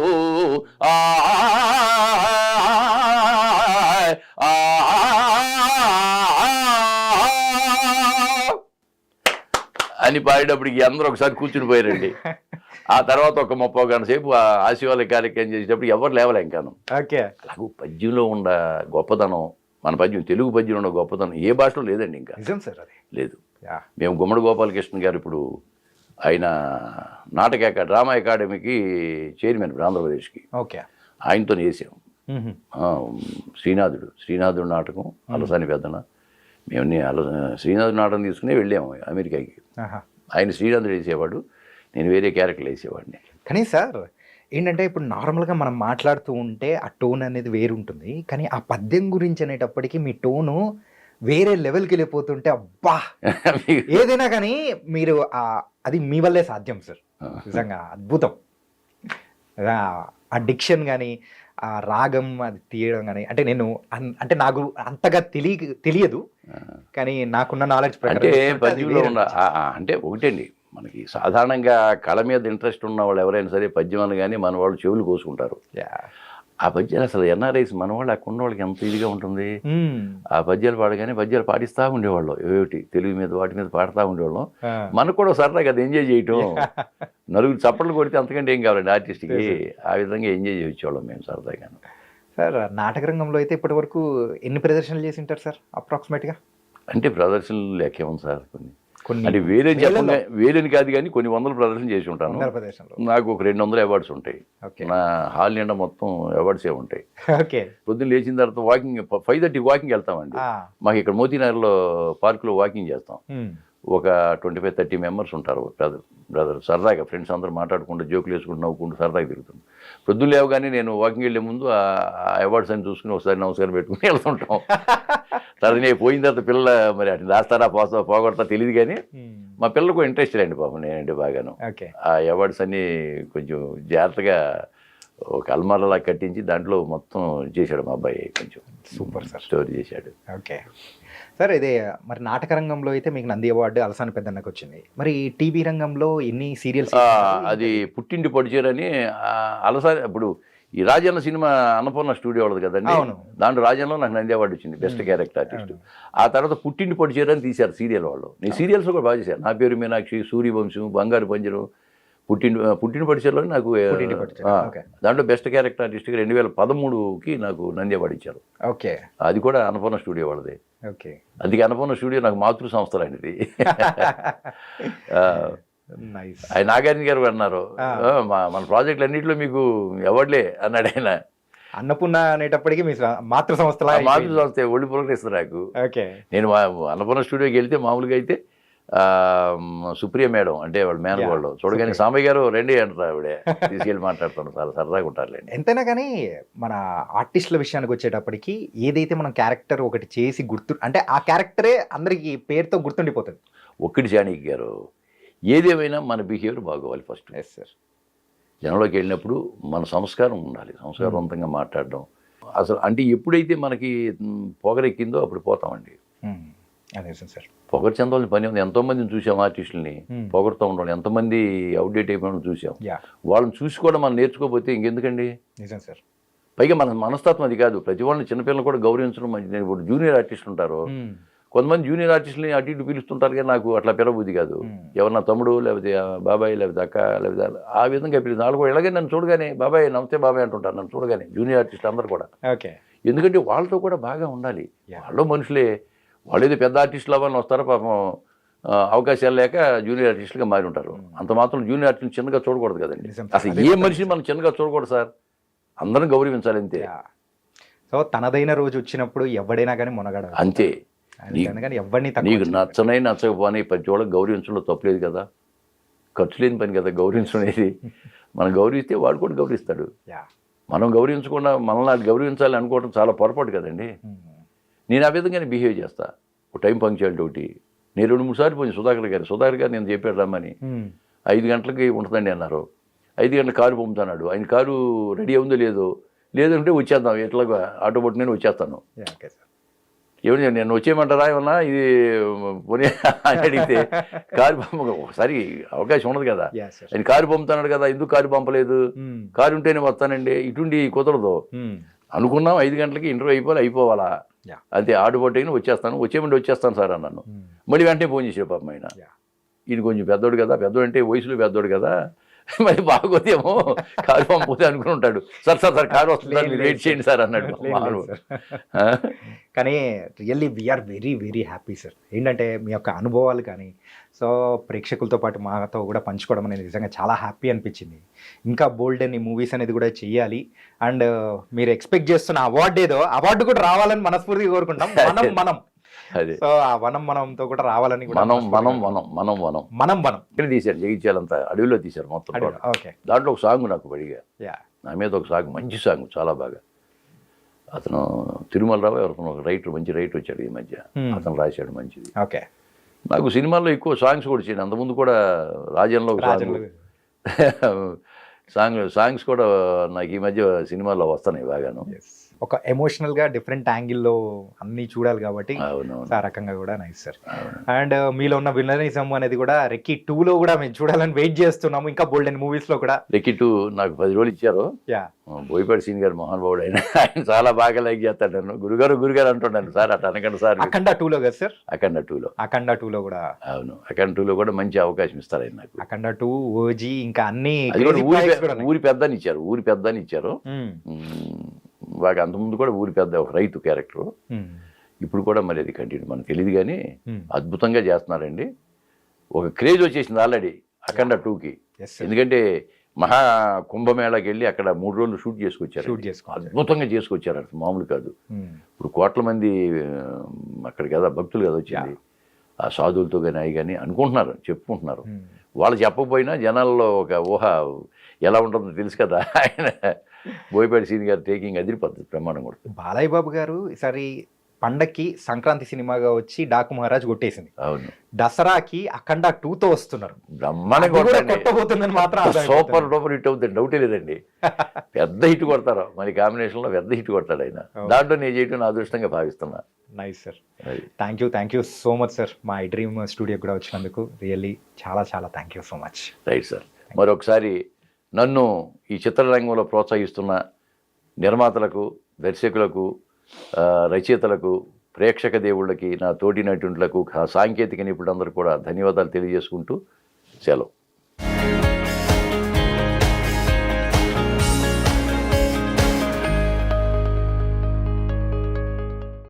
అని పాడేటప్పటికి అందరూ ఒకసారి కూర్చుని పోయారండి. ఆ తర్వాత ఒక 30 గంటల సేపు ఆశీర్వాద కార్యక్రమం చేసేటప్పుడు ఎవరు లేవలే ఇంకాను. అలాగే పద్యంలో ఉన్న గొప్పతనం, మన పద్యం తెలుగు పద్యంలో ఉన్న గొప్పతనం ఏ భాషలో లేదండి ఇంకా లేదు. మేము గుమ్మడి గోపాలకృష్ణ గారు ఇప్పుడు ఆయన డ్రామా అకాడమీకి చైర్మన్ ఆంధ్రప్రదేశ్కి, ఆయనతో వేసాం. శ్రీనాథుడు నాటకం అలసాని పెద్దన, మేము శ్రీనాథుడు నాటకం తీసుకుని వెళ్ళాము అమెరికాకి. ఆయన శ్రీనాథుడు వేసేవాడు, నేను వేరే క్యారెక్టర్లు వేసేవాడిని. కానీ సార్ ఏంటంటే ఇప్పుడు నార్మల్గా మనం మాట్లాడుతూ ఉంటే ఆ టోన్ అనేది వేరు ఉంటుంది, కానీ ఆ పద్యం గురించి అనేటప్పటికీ మీ టోను వేరే లెవెల్కి వెళ్ళిపోతుంటే అబ్బా ఏదైనా కానీ మీరు అది మీ వల్లే సాధ్యం సార్. నిజంగా అద్భుతం. ఆ డిక్షన్ కానీ ఆ రాగం అది తీయడం కానీ అంటే నాకు అంతగా తెలియదు, కానీ నాకున్న నాలెడ్జ్ అంటే పద్యంలో ఉన్న అంటే ఒకటండి, మనకి సాధారణంగా కళ మీద ఇంట్రెస్ట్ ఉన్న వాళ్ళు ఎవరైనా సరే పద్యం అనగానే మన వాళ్ళు చెవులు కోసుకుంటారు. ఆ పద్యాలు అసలు ఎన్ఆర్ఐస్ మన వాళ్ళు అక్కడ ఉన్న వాళ్ళకి ఎంత ఇదిగా ఉంటుంది. ఆ పద్యాలు పాడగానే పద్యాలు పాడిస్తూ ఉండేవాళ్ళం, ఏమిటి తెలుగు మీద వాటి మీద పాడుతూ ఉండేవాళ్ళం. మనకు కూడా సరదాగా అది ఎంజాయ్ చేయటం, నలుగురు చప్పట్లు కొడితే అంతకంటే ఏం కావాలండి ఆర్టిస్ట్కి. ఆ విధంగా ఎంజాయ్ చేసేవాళ్ళం మేము సరదాగా. సార్ నాటక రంగంలో అయితే ఇప్పటి వరకు ఎన్ని ప్రదర్శనలు చేసి ఉంటారు సార్ అప్రాక్సిమేట్గా? అంటే ప్రదర్శనలు లెక్కే ఉంది సార్, అంటే వేరేని కాదు కానీ కొన్ని వందల ప్రదర్శనలు చేసి ఉంటాను. నాకు ఒక 200 అవార్డ్స్ ఉంటాయి. నా హాల్ నిండా మొత్తం అవార్డ్సే ఉంటాయి. పొద్దున్న లేచిన తర్వాత వాకింగ్ 5:30 వాకింగ్ వెళ్తామండి. మాకు ఇక్కడ మోతీనగర్లో పార్కులో వాకింగ్ చేస్తాం. ఒక 25-30 మెంబర్స్ ఉంటారు బ్రదర్. సరదాగా ఫ్రెండ్స్ అందరూ మాట్లాడుకుంటూ జోకులు వేసుకుంటూ నవ్వుకుంటూ సరదాగా తిరుగుతాం. పొద్దున్న లేవగానే నేను వాకింగ్ వెళ్ళే ముందు ఆ అవార్డ్స్ అని చూసుకుని ఒకసారి నమస్కారం పెట్టుకుని వెళ్తుంటాం. తర్వాత నేను పోయిన తర్వాత పిల్లలు మరి అటు దాస్తారా పోగొడతా తెలియదు, కానీ మా పిల్లలకు ఇంట్రెస్ట్ అండి పాపం, నేనంటే బాగాను. ఆ అవార్డ్స్ అన్నీ కొంచెం జాగ్రత్తగా ఒక అల్మారాలా కట్టించి దాంట్లో మొత్తం చేశాడు మా అబ్బాయి. కొంచెం సూపర్ సార్ స్టోరీ చేశాడు. సార్ ఇదే మరి నాటక రంగంలో అయితే మీకు నంది అవార్డు అలసాని పెద్దన్నకు వచ్చింది. మరి టీవీ రంగంలో ఎన్ని సీరియల్స్? అది పుట్టింటి పొడిచేరని అలసాని. ఇప్పుడు ఈ రాజన్న సినిమా అన్నపూర్ణ స్టూడియో వాళ్ళది కదండి, దాంట్లో రాజన్నలో నాకు నంది అవార్డు వచ్చింది బెస్ట్ క్యారెక్టర్ ఆర్టిస్ట్. ఆ తర్వాత పుట్టింటి పొడిచేరని తీశారు సీరియల్ వాళ్ళు. నేను సీరియల్స్ కూడా బాగా చేశాను. నా పేరు మీనాక్షి, సూర్యవంశం, బంగారు పంజరం, పుట్టిన పరిచయలో నాకు దాంట్లో బెస్ట్ క్యారెక్టర్ ఆర్టిస్ట్గా 2013కి నాకు నంది అవార్డు ఇచ్చారు. అది కూడా అన్నపూర్ణ స్టూడియో వాళ్ళది. అందుకే అన్నపూర్ణ స్టూడియో నాకు మాతృ సంస్థ అనేది. ఆయన నాగార్జున గారు అన్నారు, మన ప్రాజెక్టులు అన్నింటిలో మీకు అవార్డులే అన్నాడు ఆయన. అన్నపూర్ణ అనేటప్పటికీ మీ మాతృ సంస్థ ఒళ్ళు పులకరిస్తారు నాకు. నేను అన్నపూర్ణ స్టూడియోకి వెళ్తే మామూలుగా అయితే సుప్రియ మేడం అంటే వాళ్ళ మేనగోళ్ళు చూడగానే సామయ్య గారు రండి అంటారు, ఆవిడే తీసుకెళ్ళి మాట్లాడుతాను, చాలా సరదాగా ఉంటారులేండి. ఎంతైనా కానీ మన ఆర్టిస్టుల విషయానికి వచ్చేటప్పటికి ఏదైతే మనం క్యారెక్టర్ ఒకటి చేసి అంటే ఆ క్యారెక్టరే అందరికి పేరుతో గుర్తుండిపోతుంది. ఒక్కటి జానకి గారు, ఏదేమైనా మన బిహేవియర్ బాగోవాలి ఫస్ట్. సార్ జనంలోకి వెళ్ళినప్పుడు మన సంస్కారం ఉండాలి, సంస్కారవంతంగా మాట్లాడడం. అసలు అంటే ఎప్పుడైతే మనకి పొగరెక్కిందో అప్పుడు పోతామండి. అదే సార్, పొగరు చెందాలని పని ఉంది. ఎంతోమందిని చూసాం ఆర్టిస్టులని పొగరుతూ ఉండడం, ఎంతమంది అవుట్డేట్ అయిపోయిన చూసాం. వాళ్ళని చూసి కూడా మనం నేర్చుకోకపోతే ఇంకెందుకండి. నిజం సార్. పైగా మన మనస్తత్వం అది కాదు. ప్రతి వాళ్ళని చిన్నపిల్లలు కూడా గౌరవించడం మంచిది. ఇప్పుడు జూనియర్ ఆర్టిస్టులు ఉంటారు, కొంతమంది జూనియర్ ఆర్టిస్టులని అటు ఇటు పిలుస్తుంటారు, కానీ నాకు అట్లా పిలవబుద్ధి కాదు. ఎవరన్నా తమ్ముడు, లేకపోతే బాబాయ్, లేకపోతే అక్క, లేకపోతే ఆ విధంగా పిలుస్తుంది. వాళ్ళు కూడా ఇలాగే నన్ను చూడగానే బాబాయ్, నమస్తే బాబాయ్ అంటుంటారు నన్ను చూడగానే, జూనియర్ ఆర్టిస్టులు అందరూ కూడా. ఓకే. ఎందుకంటే వాళ్ళతో కూడా బాగా ఉండాలి. వాళ్ళు మనుషులే. వాళ్ళు ఏదో పెద్ద ఆర్టిస్టులు అవ్వాలని వస్తారో పాపం అవకాశాలు లేక జూనియర్ ఆర్టిస్టులుగా మారి ఉంటారు. అంత మాత్రం జూనియర్ ఆర్టిస్టులు చిన్నగా చూడకూడదు కదండి. అసలు ఏ మనిషిని మనం చిన్నగా చూడకూడదు సార్, అందరం గౌరవించాలి అంతే. సో తనదైన రోజు వచ్చినప్పుడు ఎవడైనా కానీ మునగడ అంతే. ఎవరిని నీకు నచ్చకపోని ప్రతి వాళ్ళకి గౌరవించడంలో తప్పలేదు కదా, ఖర్చు లేని పని కదా గౌరవించడం అనేది. మనం గౌరవిస్తే వాడు కూడా గౌరవిస్తాడు. మనం గౌరవించకుండా మనల్ని గౌరవించాలి అనుకోవడం చాలా పొరపాటు కదండి. నేను ఆ విధంగానే బిహేవ్ చేస్తా. ఒక టైం పంక్చువాలిటీ ఒకటి. నేను 2-3 సార్లు పోయింది సుధాకర్ గారు నేను చెప్పాడు రమ్మని. 5 గంటలకి ఉంటుందండి అన్నారు. 5 గంటల కారు పంపుతాడు. ఆయన కారు రెడీ అవుందో లేదంటే వచ్చేద్దాం, ఎట్లాగా ఆటో పట్టు నేను వచ్చేస్తాను. ఏమని నేను వచ్చేయమంటారా ఏమన్నా ఇది పోనీ అని అడిగితే కారు ఒకసారి అవకాశం ఉండదు కదా. ఆయన కారు పంపుతున్నాడు కదా, ఎందుకు కారు పంపలేదు, కారు ఉంటేనే వస్తానండి, ఇటుండి కుదరదు. అనుకున్నాం 5 గంటలకి ఇంటర్వ్యూ అయిపోవాలా అంతే, ఆడుబట్టైనా వచ్చేస్తాను సార్ అన్నాను. మళ్ళీ వెంటనే ఫోన్ చేసాడు పాపం ఆయన. ఈయన కొంచెం పెద్దోడు కదా, పెద్దోడు అంటే వయసులో పెద్దోడు కదా, మరి బాగోదేమో కారు పంపుతే అనుకుని ఉంటాడు. సార్ కారు వస్తుంది, మీరు వెయిట్ చేయండి సార్ అన్నాడు. కానీ really we are very very happy sir. ఏంటంటే మీ యొక్క అనుభవాలు కానీ సో ప్రేక్షకులతో పాటు మాతో కూడా పంచుకోవడం అనేది నిజంగా చాలా హ్యాపీ అనిపించింది. ఇంకా బోల్డ్ అని మూవీస్ అనేది కూడా చెయ్యాలి. అండ్ మీరు ఎక్స్పెక్ట్ చేస్తున్న అవార్డు కూడా రావాలని మనస్ఫూర్తిగా కోరుకుంటాం. మనం అదే సో ఆ మనంతో కూడా రావాలని మనం ఇక్కడ తీశారు. జగిత్యాలంతా అడవిలో తీశారు మొత్తం. ఓకే. దాంట్లో ఒక సాంగ్ నాకు పడిగా, నా మీద ఒక సాంగ్, మంచి సాంగ్, చాలా బాగా. అతను తిరుమలరావు ఎవరితో ఒక రైటర్, మంచి రైటర్ వచ్చాడు ఈ మధ్య, అతను రాశాడు మంచిది. ఓకే. నాకు సినిమాల్లో ఎక్కువ సాంగ్స్ కూడా చేయను. అంతకుముందు కూడా రాజన్లో ఒక సాంగ్స్ కూడా నాకు ఈ మధ్య సినిమాల్లో వస్తున్నాయి బాగాను. ఒక ఎమోషనల్గా డిఫరెంట్ యాంగిల్లో అన్నీ చూడాలి కాబట్టి ఆ రకంగా కూడా నైస్ సార్. అండ్ మీలో ఉన్న విలనిజం అనేది కూడా రెక్కీ 2లో కూడా మేము చూడాలని వెయిట్ చేస్తున్నాము. ఇంకా బోల్డెన్ మూవీస్లో కూడా. రెక్కీ 2 నాకు 10 రోజులు ఇచ్చారు. బోయపాటి సీన్ గారు మహానుభావుడు, ఆయన చాలా బాగా లైక్ చేస్తాడు నన్ను. గురుగారు అంటున్నాను సార్ అట్లా అనకండి సార్. అఖండ 2లో కదా సార్? అఖండ 2లో కూడా. అవును, అఖండ 2లో కూడా మంచి అవకాశం ఇస్తారు ఆయన నాకు. అఖండ 2, ఓజీ, ఇంకా అన్ని ఊరి పెద్దని ఇచ్చారు. బాగా అంతకుముందు కూడా ఊరి పెద్ద ఒక రైతు క్యారెక్టరు. ఇప్పుడు కూడా మరి అది కంటిన్యూ మనకు తెలియదు, కానీ అద్భుతంగా చేస్తున్నారండి. ఒక క్రేజ్ వచ్చేసింది ఆల్రెడీ అఖండ 2కి. ఎందుకంటే మహా కుంభమేళాకి వెళ్ళి అక్కడ 3 రోజులు షూట్ చేసుకొచ్చారు. అద్భుతంగా చేసుకొచ్చారు, అసలు మామూలు కాదు. ఇప్పుడు కోట్ల మంది అక్కడ కదా భక్తులు కదా వచ్చింది. ఆ సాధువులతో కానీ అవి కానీ చెప్పుకుంటున్నారు. వాళ్ళు చెప్పకపోయినా జనాల్లో ఒక ఊహ ఎలా ఉంటుందో తెలుసు కదా. ఆయన బోయపాటి సీన్ గారు టేకింగ్ అదిరిపోతుంది, ప్రమాణం కొడుతుంది. బాలయ్య బాబు గారు ఈసారి పండక్కి సంక్రాంతి సినిమాగా వచ్చి డాకు మహారాజ్ కొట్టేసింది. అవును, దసరాకి అఖండ 2తో వస్తున్నారు. బ్రహ్మాండంగా మాత్రం సూపర్ డూపర్ హిట్ అవుతుంది, డౌటే లేదండి. పెద్ద హిట్ కొడతారు, మరి కాంబినేషన్ లో పెద్ద హిట్ కొడతాడు ఆయన. దాంట్లో నేను చేయటం నా అదృష్టంగా భావిస్తున్నా. Nice sir. Thank you so much sir, మా ఐ డ్రీమ్ స్టూడియోకి కూడా వచ్చినందుకు రియల్లీ చాలా thank you so much. Right sir. మరొకసారి నన్ను ఈ చిత్రరంగంలో ప్రోత్సహిస్తున్న నిర్మాతలకు, దర్శకులకు, రచయితలకు, ప్రేక్షక దేవుళ్ళకి, నా తోటి నటులకు, సాంకేతిక నిపుణులందరూ కూడా ధన్యవాదాలు తెలియజేసుకుంటూ సెలవు.